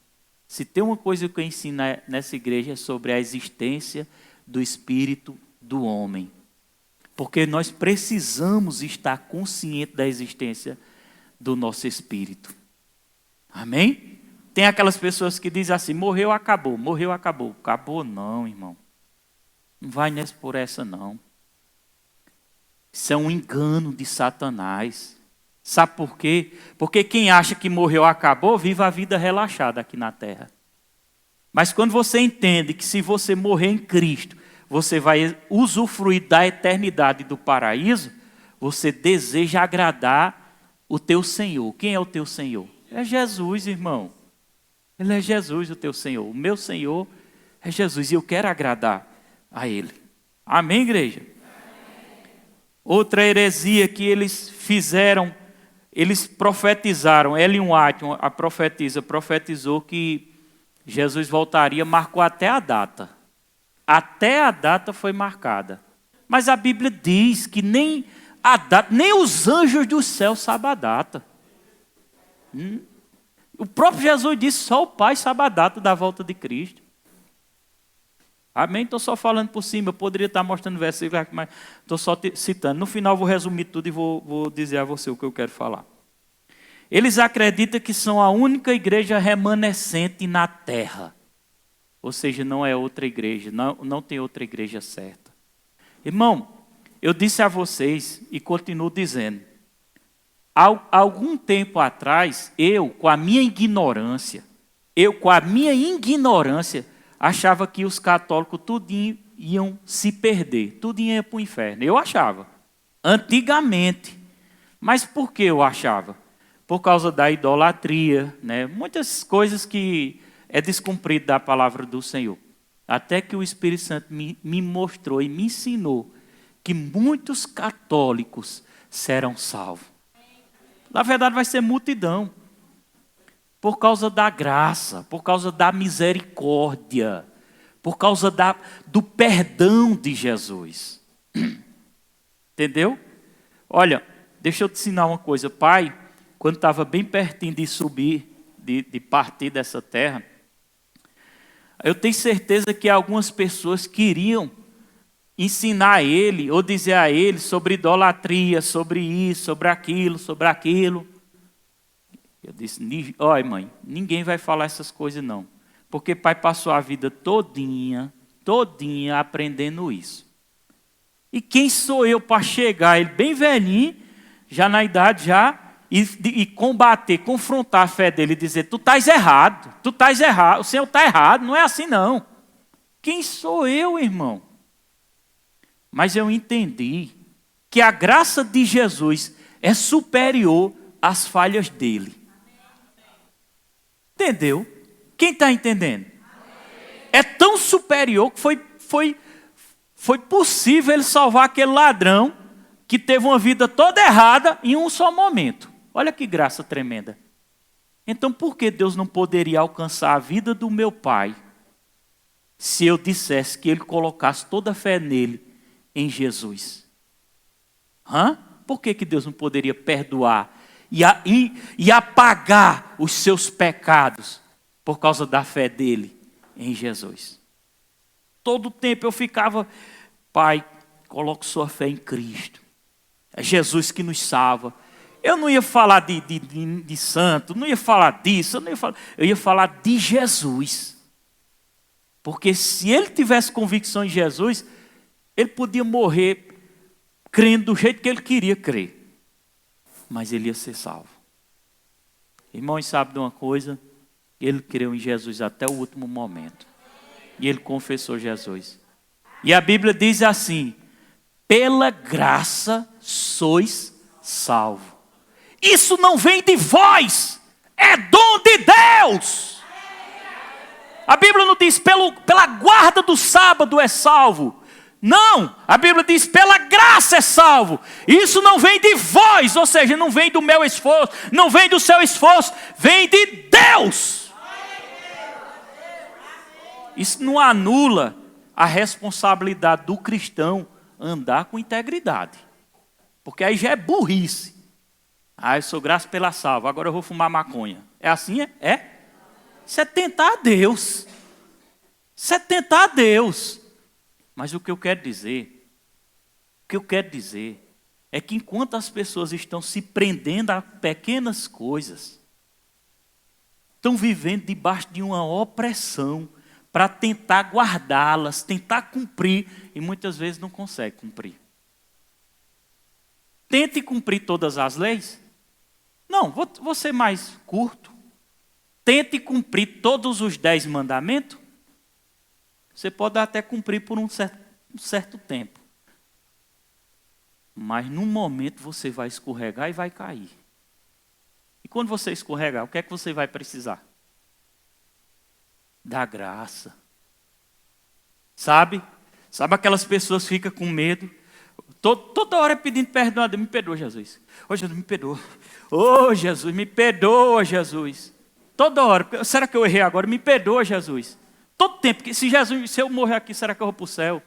Se tem uma coisa que eu ensino nessa igreja é sobre a existência do espírito do homem. Porque nós precisamos estar conscientes da existência do nosso espírito. Amém? Tem aquelas pessoas que dizem assim, morreu, acabou, morreu, acabou. Acabou não, irmão. Não vai por essa não. Isso é um engano de Satanás. Sabe por quê? Porque quem acha que morreu, acabou, vive a vida relaxada aqui na terra. Mas quando você entende que se você morrer em Cristo, você vai usufruir da eternidade do paraíso, você deseja agradar o teu Senhor. Quem é o teu Senhor? É Jesus, irmão. Ele é Jesus, o teu Senhor. O meu Senhor é Jesus e eu quero agradar a Ele. Amém, igreja? Amém. Outra heresia que eles fizeram, eles profetizaram. Ellen White, a profetisa, profetizou que Jesus voltaria, marcou até a data. Até a data foi marcada. Mas a Bíblia diz que nem a data, nem os anjos do céu sabem a data. O próprio Jesus disse, só o Pai sabe a data da volta de Cristo. Amém? Estou só falando por cima, eu poderia estar mostrando versículos, mas estou só citando. No final vou resumir tudo e vou dizer a você o que eu quero falar. Eles acreditam que são a única igreja remanescente na terra. Ou seja, não é outra igreja, não tem outra igreja certa. Irmão, eu disse a vocês e continuo dizendo. Algum tempo atrás, eu com a minha ignorância, achava que os católicos tudinho iam se perder, tudinho ia para o inferno. Eu achava, antigamente. Mas por que eu achava? Por causa da idolatria, né? Muitas coisas que é descumprido da palavra do Senhor. Até que o Espírito Santo me mostrou e me ensinou que muitos católicos serão salvos. Na verdade vai ser multidão. Por causa da graça, por causa da misericórdia, por causa do perdão de Jesus. Entendeu? Olha, deixa eu te ensinar uma coisa. Pai, quando estava bem pertinho de subir, de partir dessa terra, eu tenho certeza que algumas pessoas queriam ensinar a ele, ou dizer a ele sobre idolatria, sobre isso, sobre aquilo. Eu disse, olha mãe, ninguém vai falar essas coisas não. Porque pai passou a vida todinha aprendendo isso. E quem sou eu para chegar, ele bem velhinho, já na idade e combater, confrontar a fé dele e dizer, tu estás errado, o Senhor está errado, não é assim não. Quem sou eu, irmão? Mas eu entendi que a graça de Jesus é superior às falhas dele. Entendeu? Quem está entendendo? é tão superior que foi possível ele salvar aquele ladrão que teve uma vida toda errada em um só momento. Olha que graça tremenda. Então por que Deus não poderia alcançar a vida do meu pai se eu dissesse que ele colocasse toda a fé nele, em Jesus? Por que Deus não poderia perdoar e apagar os seus pecados por causa da fé dele em Jesus? Todo tempo eu ficava, Pai, coloque sua fé em Cristo. É Jesus que nos salva. Eu não ia falar de santo, não ia falar disso, eu ia falar de Jesus. Porque se ele tivesse convicção em Jesus, ele podia morrer crendo do jeito que ele queria crer. Mas ele ia ser salvo. Irmãos, sabe de uma coisa? Ele creu em Jesus até o último momento. E ele confessou Jesus. E a Bíblia diz assim: pela graça sois salvos. Isso não vem de vós, é dom de Deus. A Bíblia não diz pela guarda do sábado é salvo. Não, a Bíblia diz pela graça é salvo. Isso não vem de vós, ou seja, não vem do meu esforço, não vem do seu esforço, vem de Deus. Isso não anula a responsabilidade do cristão andar com integridade. Porque aí já é burrice. Eu sou graça pela salva, agora eu vou fumar maconha. É assim? É? Isso é tentar a Deus. Isso é tentar a Deus. Mas o que eu quero dizer é que enquanto as pessoas estão se prendendo a pequenas coisas, estão vivendo debaixo de uma opressão para tentar guardá-las, tentar cumprir, e muitas vezes não consegue cumprir. Tente cumprir todas as leis. Não, vou ser mais curto. Tente cumprir todos os 10 mandamentos. Você pode até cumprir por um certo tempo. Mas num momento você vai escorregar e vai cair. E quando você escorregar, o que é que você vai precisar? Da graça. Sabe? Sabe aquelas pessoas que ficam com medo? Toda hora pedindo perdão a Deus. Me perdoa, Jesus. Ô, Jesus, me perdoa. Ô, Jesus, me perdoa, Jesus. Toda hora. Será que eu errei agora? Me perdoa, Jesus. Todo tempo. Se eu morrer aqui, será que eu vou para o céu?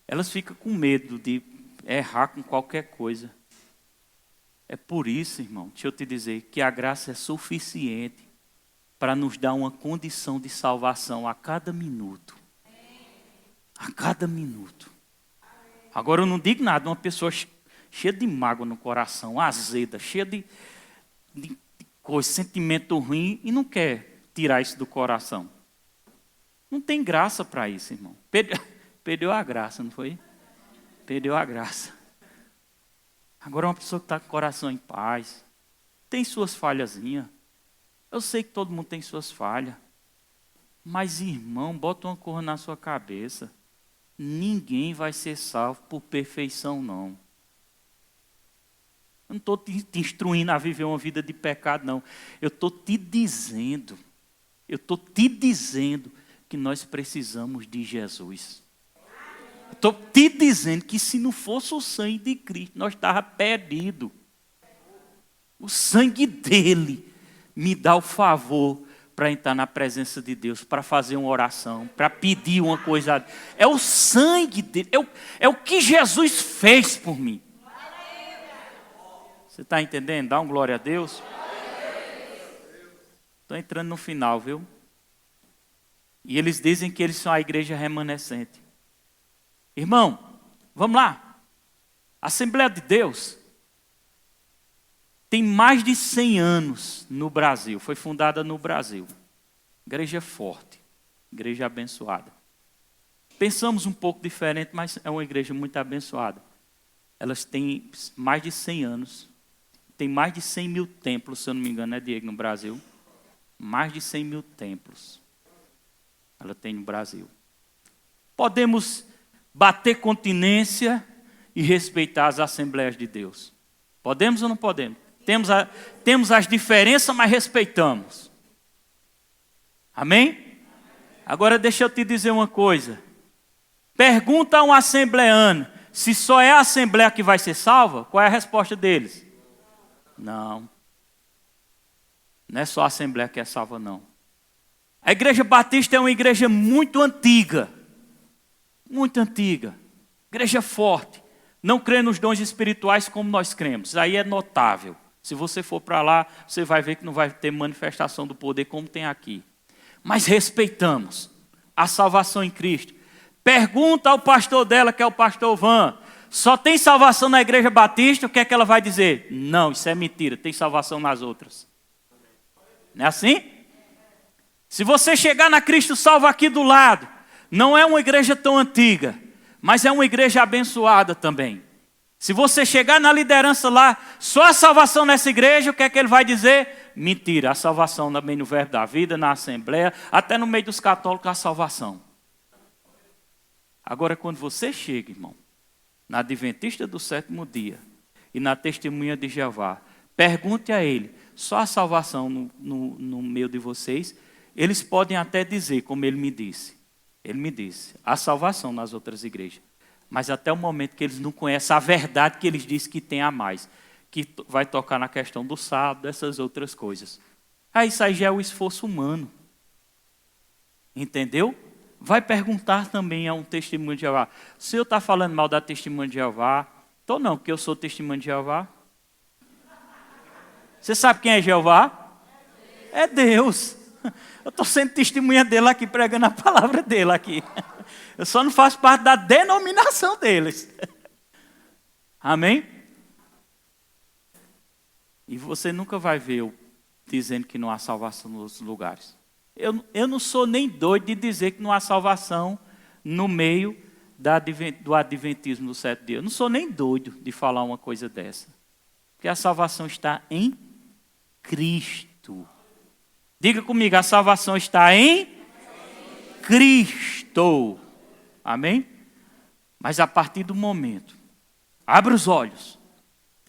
Elas ficam com medo de errar com qualquer coisa. É por isso, irmão, deixa eu te dizer, que a graça é suficiente para nos dar uma condição de salvação a cada minuto. A cada minuto. Agora eu não digo nada, uma pessoa cheia de mágoa no coração, azeda, cheia de coisa, sentimento ruim, e não quer tirar isso do coração. Não tem graça para isso, irmão. Perdeu a graça, não foi? Perdeu a graça. Agora uma pessoa que está com o coração em paz, tem suas falhazinhas. Eu sei que todo mundo tem suas falhas. Mas, irmão, bota uma coisa na sua cabeça. Ninguém vai ser salvo por perfeição, não. Eu não estou te instruindo a viver uma vida de pecado, não. Eu estou te dizendo que nós precisamos de Jesus. Estou te dizendo que se não fosse o sangue de Cristo, nós estávamos perdidos. O sangue dele me dá o favor para entrar na presença de Deus, para fazer uma oração, para pedir uma coisa. É o sangue dele, é o que Jesus fez por mim. Você está entendendo? Dá um glória a Deus. Estou entrando no final, viu? E eles dizem que eles são a igreja remanescente. Irmão, vamos lá. A Assembleia de Deus tem mais de 100 anos no Brasil. Foi fundada no Brasil. Igreja forte. Igreja abençoada. Pensamos um pouco diferente, mas é uma igreja muito abençoada. Elas têm mais de 100 anos. Tem mais de 100 mil templos, se eu não me engano, né, Diego, no Brasil? Mais de 100 mil templos. Ela tem no Brasil. Podemos bater continência e respeitar as Assembleias de Deus. Podemos ou não podemos? Temos as diferenças, mas respeitamos. Amém? Agora deixa eu te dizer uma coisa. Pergunta a um assembleano se só é a assembleia que vai ser salva. Qual é a resposta deles? Não. Não é só a assembleia que é salva, não. A igreja batista é uma igreja muito antiga. Muito antiga. Igreja forte. Não crê nos dons espirituais como nós cremos. Isso aí é notável. Se você for para lá, você vai ver que não vai ter manifestação do poder como tem aqui. Mas respeitamos a salvação em Cristo. Pergunta ao pastor dela, que é o pastor Van, só tem salvação na igreja batista? O que é que ela vai dizer? Não, isso é mentira, tem salvação nas outras. Não é assim? Se você chegar na Cristo Salva aqui do lado, não é uma igreja tão antiga, mas é uma igreja abençoada também. Se você chegar na liderança lá, só a salvação nessa igreja, o que é que ele vai dizer? Mentira, a salvação também no Verbo da Vida, na Assembleia, até no meio dos católicos a salvação. Agora, quando você chega, irmão, na Adventista do Sétimo Dia e na Testemunha de Jeová, pergunte a ele, só a salvação no meio de vocês, eles podem até dizer, como ele me disse, a salvação nas outras igrejas, mas até o momento que eles não conhecem a verdade que eles dizem que tem a mais, que vai tocar na questão do sábado, dessas outras coisas. Isso aí já é o esforço humano. Entendeu? Vai perguntar também a um testemunho de Jeová. O senhor está falando mal da testemunha de Jeová? Estou não, porque eu sou testemunho de Jeová. Você sabe quem é Jeová? É Deus. Eu estou sendo testemunha dele aqui, pregando a palavra dele aqui. Eu só não faço parte da denominação deles. Amém? E você nunca vai ver eu dizendo que não há salvação nos outros lugares. Eu não sou nem doido de dizer que não há salvação no meio do adventismo do sétimo dia. Eu não sou nem doido de falar uma coisa dessa. Porque a salvação está em Cristo. Diga comigo, a salvação está em Cristo. Amém? Mas a partir do momento, abra os olhos,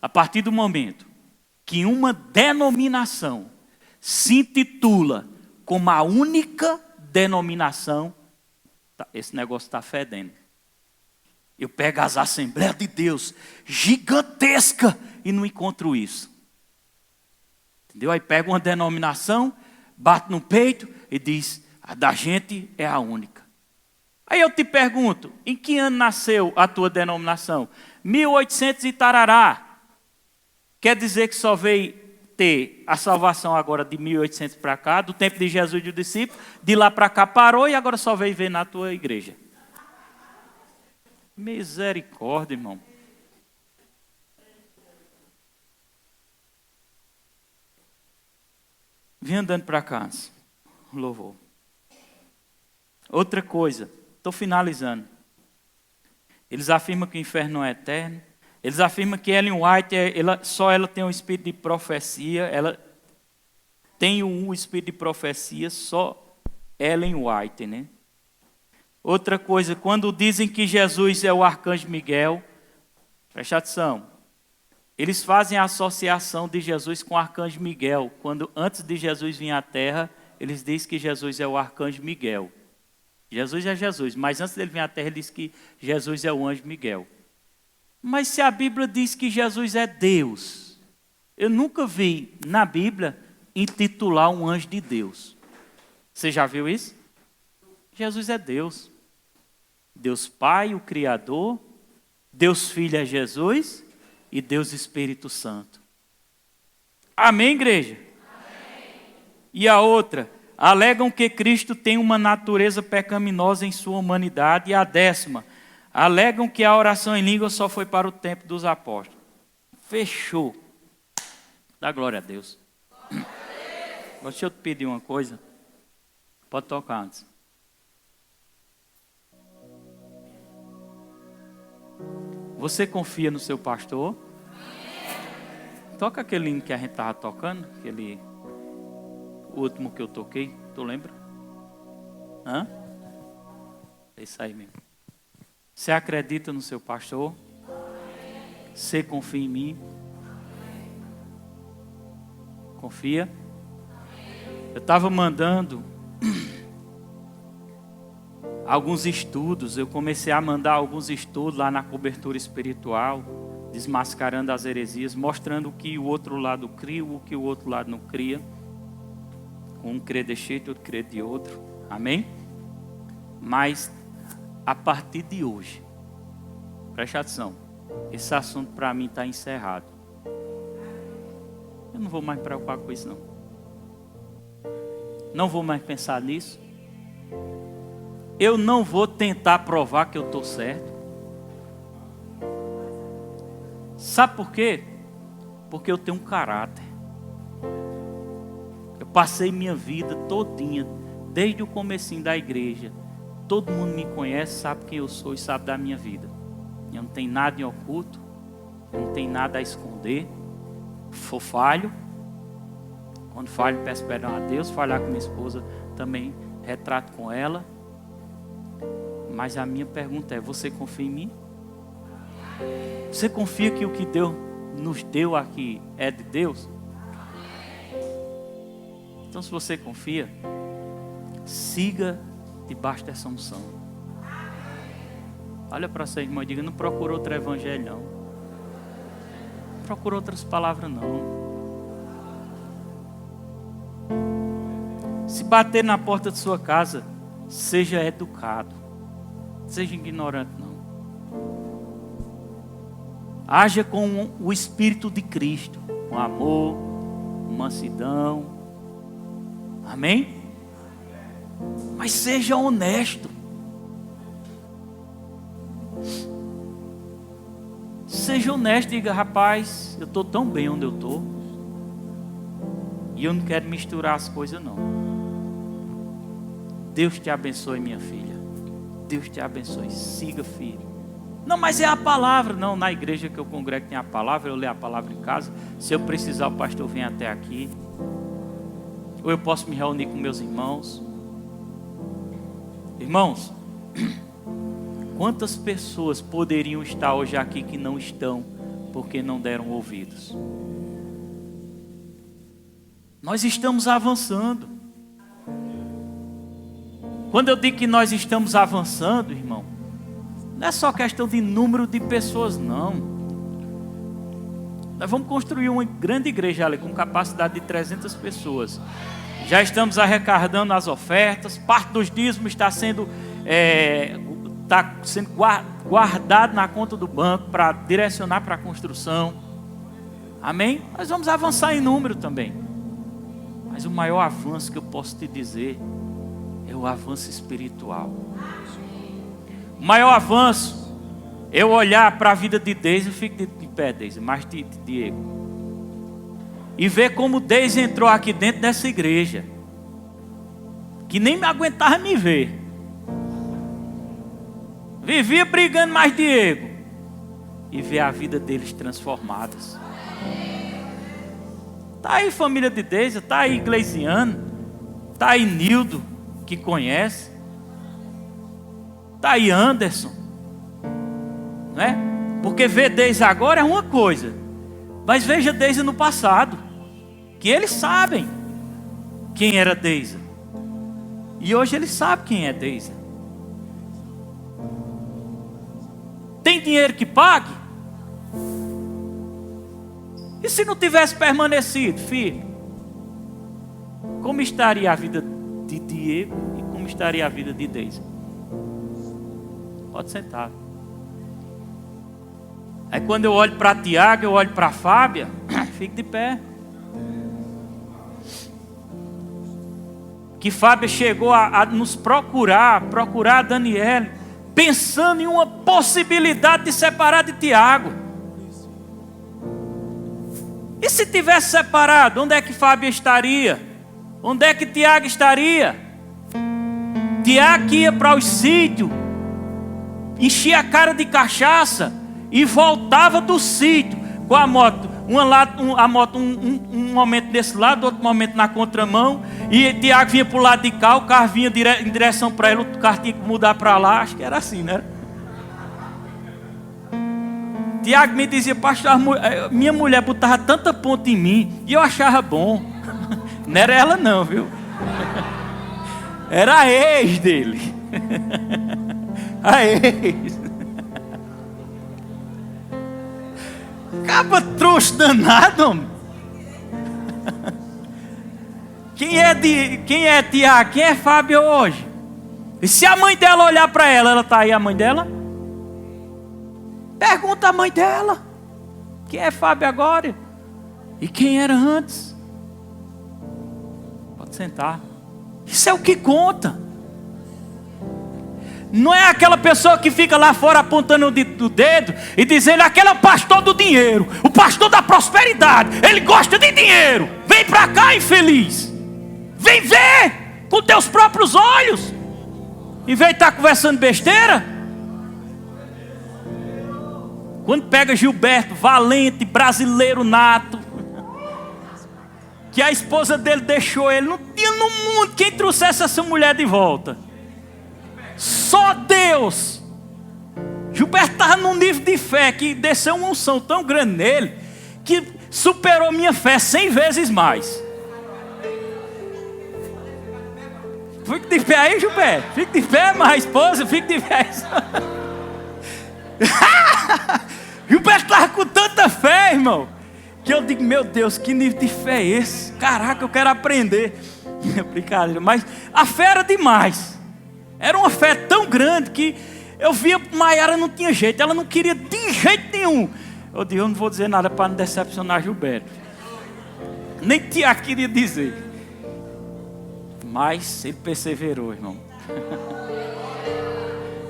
a partir do momento que uma denominação se intitula como a única denominação, esse negócio está fedendo. Eu pego as Assembleias de Deus, gigantesca, e não encontro isso. Entendeu? Aí pega uma denominação, bate no peito e diz, a da gente é a única. Aí eu te pergunto, em que ano nasceu a tua denominação? 1800 e tarará. Quer dizer que só veio ter a salvação agora de 1800 para cá, do tempo de Jesus e do discípulo, de lá para cá parou e agora só veio ver na tua igreja. Misericórdia, irmão. Vem andando para cá, louvor. Outra coisa, estou finalizando. Eles afirmam que o inferno não é eterno. Eles afirmam que Ellen White, só ela tem um espírito de profecia. Ela tem um espírito de profecia, só Ellen White, né? Outra coisa, quando dizem que Jesus é o arcanjo Miguel, preste atenção. Eles fazem a associação de Jesus com o arcanjo Miguel. Quando antes de Jesus vir à terra, eles dizem que Jesus é o arcanjo Miguel. Jesus é Jesus, mas antes dele vir à terra, ele diz que Jesus é o anjo Miguel. Mas se a Bíblia diz que Jesus é Deus, eu nunca vi na Bíblia intitular um anjo de Deus. Você já viu isso? Jesus é Deus. Deus Pai, o Criador, Deus Filho é Jesus e Deus Espírito Santo. Amém, igreja? Amém. E a outra, alegam que Cristo tem uma natureza pecaminosa em sua humanidade. E a 10ª, alegam que a oração em língua só foi para o tempo dos apóstolos. Fechou. Dá glória a Deus. Deixa eu te pedir uma coisa. Pode tocar antes. Você confia no seu pastor? Toca aquele hino que a gente estava tocando, aquele último que eu toquei, tu lembra? Hã? É isso aí mesmo. Você acredita no seu pastor? Você confia em mim? Confia? Eu estava mandando alguns estudos. Eu comecei a mandar alguns estudos lá na cobertura espiritual, desmascarando as heresias, mostrando o que o outro lado cria, o que o outro lado não cria. Um crê de jeito, outro crê de outro. Amém? Mas a partir de hoje, preste atenção, esse assunto para mim está encerrado. Eu não vou mais me preocupar com isso, não. Não vou mais pensar nisso. Eu não vou tentar provar que eu estou certo. Sabe por quê? Porque eu tenho um caráter. Eu passei minha vida todinha, desde o comecinho da igreja. Todo mundo me conhece, sabe quem eu sou e sabe da minha vida. Eu não tenho nada em oculto, eu não tenho nada a esconder. Falho. Quando falho, peço perdão a Deus. Falhar com minha esposa, também retrato com ela. Mas a minha pergunta é: você confia em mim? Você confia que o que Deus nos deu aqui é de Deus? Então, se você confia, siga debaixo dessa unção. Olha para sua irmã e diga: não procura outro evangelho, não. Não procura outras palavras, não. Se bater na porta de sua casa, seja educado. Seja ignorante, não. Haja com o Espírito de Cristo, com amor, com mansidão. Amém? Mas seja honesto. Seja honesto e diga: rapaz, eu estou tão bem onde eu estou. E eu não quero misturar as coisas, não. Deus te abençoe, minha filha. Deus te abençoe. Siga, filho. Não, mas é a palavra. Não, na igreja que eu congrego tem a palavra. Eu leio a palavra em casa. Se eu precisar, o pastor vem até aqui. Ou eu posso me reunir com meus irmãos. Irmãos, quantas pessoas poderiam estar hoje aqui que não estão porque não deram ouvidos? Nós estamos avançando. Quando eu digo que nós estamos avançando, irmão, não é só questão de número de pessoas, não. Nós vamos construir uma grande igreja ali com capacidade de 300 pessoas. Já estamos arrecadando as ofertas. Parte dos dízimos está sendo guardado na conta do banco para direcionar para a construção. Amém? Nós vamos avançar em número também. Mas o maior avanço que eu posso te dizer é o avanço espiritual. O maior avanço é eu olhar para a vida de Deise. Eu fico de pé, Deise, mas de Diego. E ver como Deise entrou aqui dentro dessa igreja, que nem me aguentava me ver. Vivia brigando mais Diego. E ver a vida deles transformadas. Está aí família de Deise, está aí Gleisiano, está aí Nildo, que conhece. Está aí Anderson. Não é? Porque ver Deise agora é uma coisa, mas veja Deise no passado, que eles sabem quem era Deise. E hoje eles sabem quem é Deise. Tem dinheiro que pague? E se não tivesse permanecido, filho? Como estaria a vida de Diego e como estaria a vida de Deise? Pode sentar. Aí quando eu olho para Tiago, eu olho para Fábia, fico de pé. Que Fábia chegou a nos procurar a Daniele, pensando em uma possibilidade de separar de Tiago. E se tivesse separado, onde é que Fábia estaria? Onde é que Tiago estaria? Tiago ia para os sítios, enchia a cara de cachaça e voltava do sítio com a moto. A moto um momento desse lado, outro momento na contramão. E Tiago vinha para o lado de cá, o carro vinha em direção para ele, o carro tinha que mudar para lá. Acho que era assim, né? Tiago me dizia: pastor, minha mulher botava tanta ponta em mim e eu achava bom. Não era ela não, viu? Era a ex dele. Aí. Caba trouxa danado, homem. Quem é Tiago? Quem é Fábio hoje? E se a mãe dela olhar para ela, ela está aí, a mãe dela? Pergunta a mãe dela. Quem é Fábio agora? E quem era antes? Pode sentar. Isso é o que conta. Não é aquela pessoa que fica lá fora apontando o dedo e dizendo: aquele é o pastor do dinheiro, o pastor da prosperidade, ele gosta de dinheiro. Vem para cá, infeliz. Vem ver com teus próprios olhos. Em vez de estar conversando besteira. Quando pega Gilberto, valente, brasileiro nato, que a esposa dele deixou ele, não tinha no mundo quem trouxesse essa mulher de volta. Só Deus. Gilberto estava num nível de fé que desceu uma unção tão grande nele, que superou minha fé 100 vezes mais. Fique de pé aí, Gilberto. Fique de pé, mas a esposa, fique de pé. Gilberto estava com tanta fé, irmão, que eu digo: meu Deus, que nível de fé é esse? Caraca, eu quero aprender. Brincadeira, mas a fé era demais. Era uma fé tão grande que eu via Maiara não tinha jeito. Ela não queria de jeito nenhum. Eu digo: eu não vou dizer nada para não decepcionar Gilberto. Nem Tiago queria dizer. Mas ele perseverou, irmão.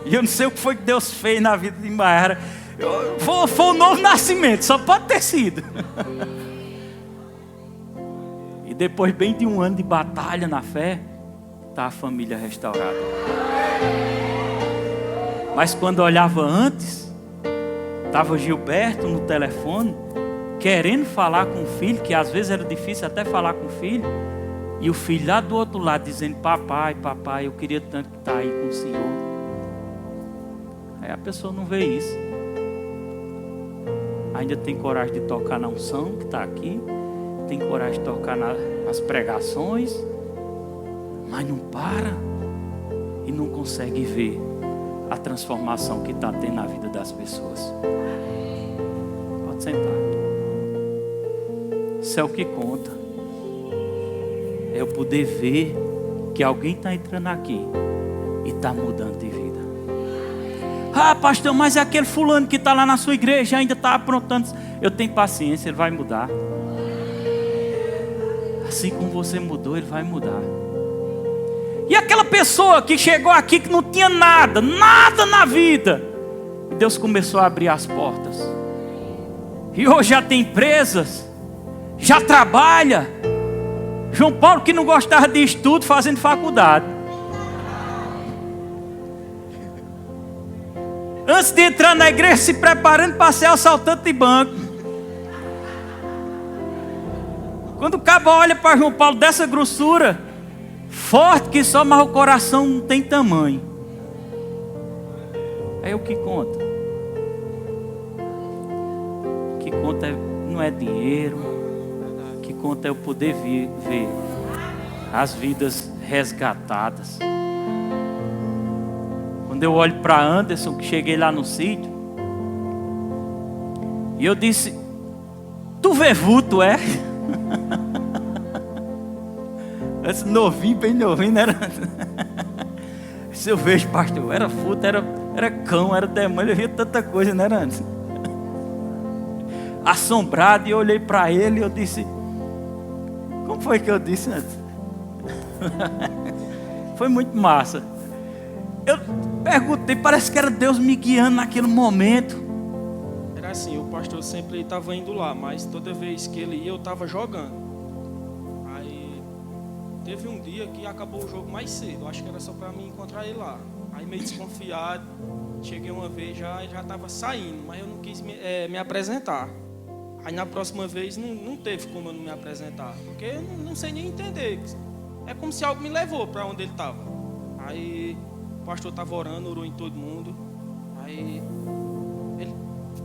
E eu não sei o que foi que Deus fez na vida de Maiara. Foi um novo nascimento, só pode ter sido. E depois bem de um ano de batalha na fé, está a família restaurada. Mas quando eu olhava antes, estava Gilberto no telefone, querendo falar com o filho, que às vezes era difícil até falar com o filho, e o filho lá do outro lado dizendo: papai, papai, eu queria tanto estar aí com o Senhor. Aí a pessoa não vê isso. Ainda tem coragem de tocar na unção que está aqui, tem coragem de tocar nas pregações, mas não para e não consegue ver a transformação que está tendo na vida das pessoas. Pode sentar. Isso é o que conta. É eu poder ver que alguém está entrando aqui e está mudando de vida. Ah, pastor, mas é aquele fulano que está lá na sua igreja, ainda está aprontando. Eu tenho paciência, ele vai mudar. Assim como você mudou, ele vai mudar. E aquela pessoa que chegou aqui que não tinha nada na vida, e Deus começou a abrir as portas. E hoje já tem empresas, já trabalha. João Paulo, que não gostava de estudo, fazendo faculdade. Antes de entrar na igreja, se preparando para ser assaltante de banco. Quando o cabo olha para João Paulo dessa grossura, forte que só, mas o coração não tem tamanho. É o que conta. O que conta não é dinheiro. O que conta é o poder ver as vidas resgatadas. Quando eu olho para Anderson, que cheguei lá no sítio, e eu disse: tu vê vulto, é? Esse novinho, bem novinho, não era? Se eu vejo, pastor, era vulto, era cão, era demônio, eu via tanta coisa, não era antes? Assombrado, e eu olhei para ele e eu disse: como foi que eu disse antes? Foi muito massa. Eu perguntei, parece que era Deus me guiando naquele momento. Era assim, o pastor sempre estava indo lá, mas toda vez que ele ia, eu estava jogando. Aí teve um dia que acabou o jogo mais cedo, acho que era só para mim encontrar ele lá. Aí meio desconfiado, cheguei uma vez já estava saindo, mas eu não quis me apresentar. Aí na próxima vez não teve como eu não me apresentar, porque eu não sei nem entender. É como se algo me levou para onde ele estava. Aí o pastor estava orou em todo mundo. Aí ele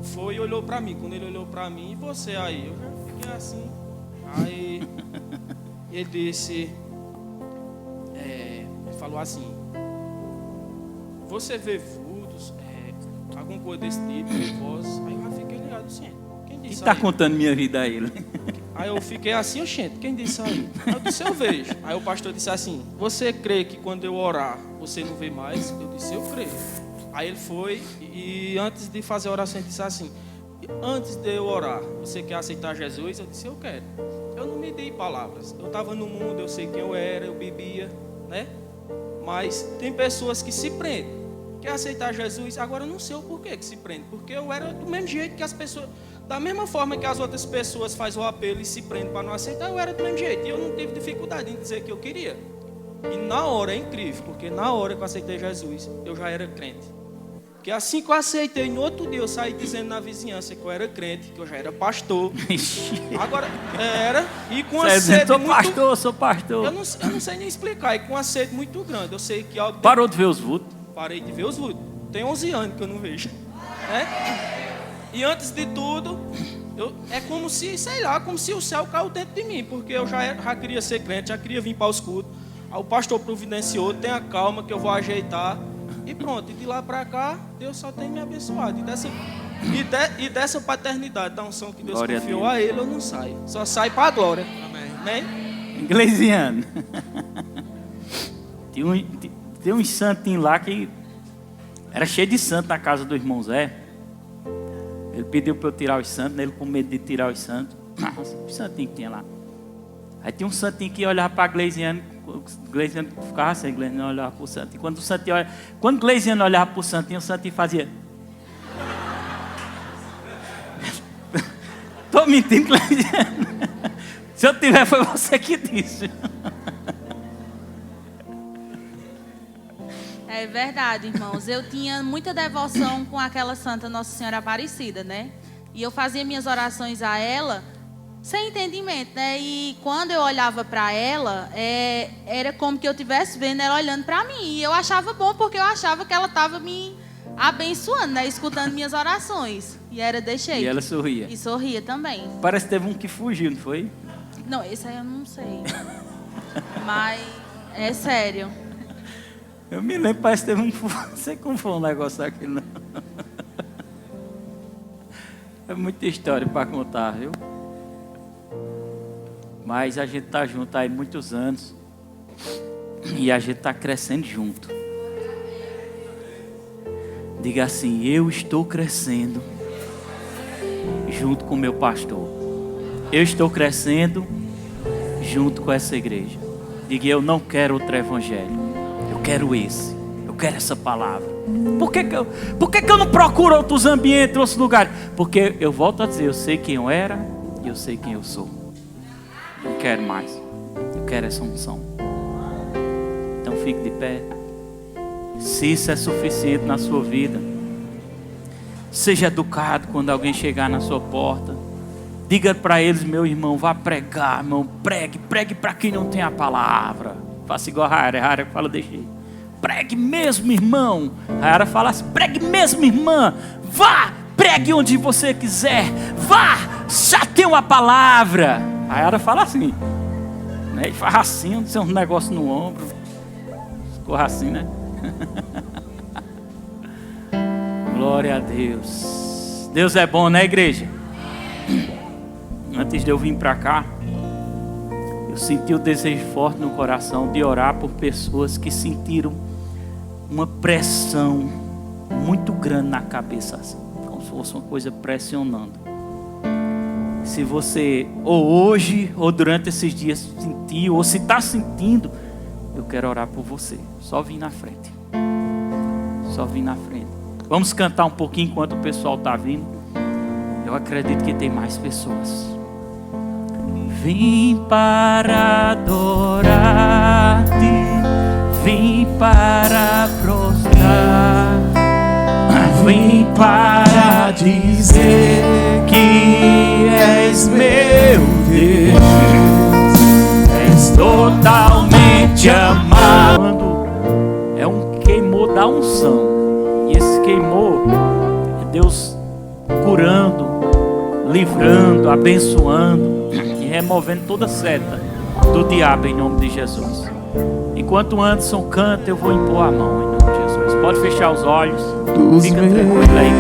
foi e olhou para mim. Quando ele olhou para mim: e você aí? Eu já fiquei assim. Aí ele disse, ele falou assim: você vê vultos, alguma coisa desse tipo, vozes. Aí eu já fiquei ligado, gente, quem disse Quem tá aí? contando minha vida a ele? Aí eu fiquei assim, gente, quem disse aí? Aí eu disse, eu vejo. Aí o pastor disse assim, você crê que quando eu orar, você não vê mais? Eu disse, eu creio. Aí ele foi e antes de fazer a oração, ele disse assim, antes de eu orar, você quer aceitar Jesus? Eu disse, eu quero. Eu não me dei palavras. Eu estava no mundo, eu sei quem eu era, eu bebia, né? Mas tem pessoas que se prendem. Quer aceitar Jesus? Agora eu não sei o porquê que se prende. Porque eu era do mesmo jeito que as pessoas... Da mesma forma que as outras pessoas fazem o apelo e se prendem para não aceitar, eu era do mesmo jeito. E eu não tive dificuldade em dizer que eu queria. E na hora, é incrível, porque na hora que eu aceitei Jesus, eu já era crente. Porque assim que eu aceitei, no outro dia eu saí dizendo na vizinhança que eu era crente, que eu já era pastor. Agora, era, e com uma sede sou muito... pastor, sou pastor. Eu não sei nem explicar, e com uma sede muito grande. Eu sei que algo... Parou de ver os vultos? Parei de ver os vultos. Tem 11 anos que eu não vejo. Né? E antes de tudo, é como se, sei lá, como se o céu caiu dentro de mim. Porque eu já queria ser crente, já queria vir para os cultos. Aí o pastor providenciou, tenha calma que eu vou ajeitar. E pronto, e de lá para cá, Deus só tem me abençoado. E dessa paternidade, da unção que Deus Glória confiou a Ele, eu não saio. Só saio para a glória. Amém. Né? Iglesiano. Tem uns santinhos lá que era cheio de santo na casa do irmão Zé. Ele pediu para eu tirar os santos, ele com medo de tirar os santos. Os santinhos que tinha lá. Aí tinha um santinho que olhava para Iglesiano. O Gleisiano ficava assim, o Gleisiano olhava para o santo. E quando o Gleisiano olhava para o santinho fazia... Estou mentindo, Gleisiano. Se eu tiver, foi você que disse. É verdade, irmãos. Eu tinha muita devoção com aquela Santa Nossa Senhora Aparecida, né? E eu fazia minhas orações a ela... sem entendimento, né? E quando eu olhava para ela, era como que eu estivesse vendo ela olhando para mim. E eu achava bom, porque eu achava que ela estava me abençoando, né? Escutando minhas orações. E era desse jeito. E ela sorria. E sorria também. Parece que teve um que fugiu, não foi? Não, esse aí eu não sei. Mas é sério. Eu me lembro, parece que teve um... Não sei como foi um negócio daquele, não. É muita história para contar, viu? Mas a gente está junto há muitos anos. E a gente está crescendo junto. Diga assim, eu estou crescendo junto com o meu pastor. Eu estou crescendo junto com essa igreja. Diga, eu não quero outro evangelho. Eu quero esse. Eu quero essa palavra. Por que eu não procuro outros ambientes, outros lugares? Porque eu volto a dizer, eu sei quem eu era e eu sei quem eu sou. Não quero mais. Eu quero essa unção. Então fique de pé. Se isso é suficiente na sua vida, seja educado quando alguém chegar na sua porta. Diga para eles, meu irmão, vá pregar, irmão. Pregue para quem não tem a palavra. Faça igual a Rara fala, deixa aí. Pregue mesmo, irmão. A Rara fala assim, pregue mesmo, irmã. Vá, pregue onde você quiser. Vá, já tem uma palavra. A Yara fala assim, né? E faz assim, tem um negócio no ombro. Corra assim, né? Glória a Deus. Deus é bom, né, igreja? Antes de eu vir para cá, eu senti o desejo forte no coração de orar por pessoas que sentiram uma pressão muito grande na cabeça, assim, como se fosse uma coisa pressionando. Se você, ou hoje, ou durante esses dias sentiu, ou se está sentindo, eu quero orar por você. Só vim na frente. Só vim na frente. Vamos cantar um pouquinho enquanto o pessoal está vindo. Eu acredito que tem mais pessoas. Vim para adorar-te, vim para prostrar, vim para dizer que és meu Deus, és totalmente amado. É um queimou da unção, e esse queimou é Deus curando, livrando, abençoando e removendo toda seta do diabo em nome de Jesus. Enquanto o Anderson canta, eu vou impor a mão em nome de Jesus. Pode fechar os olhos. dos Fica meus. tranquilo aí.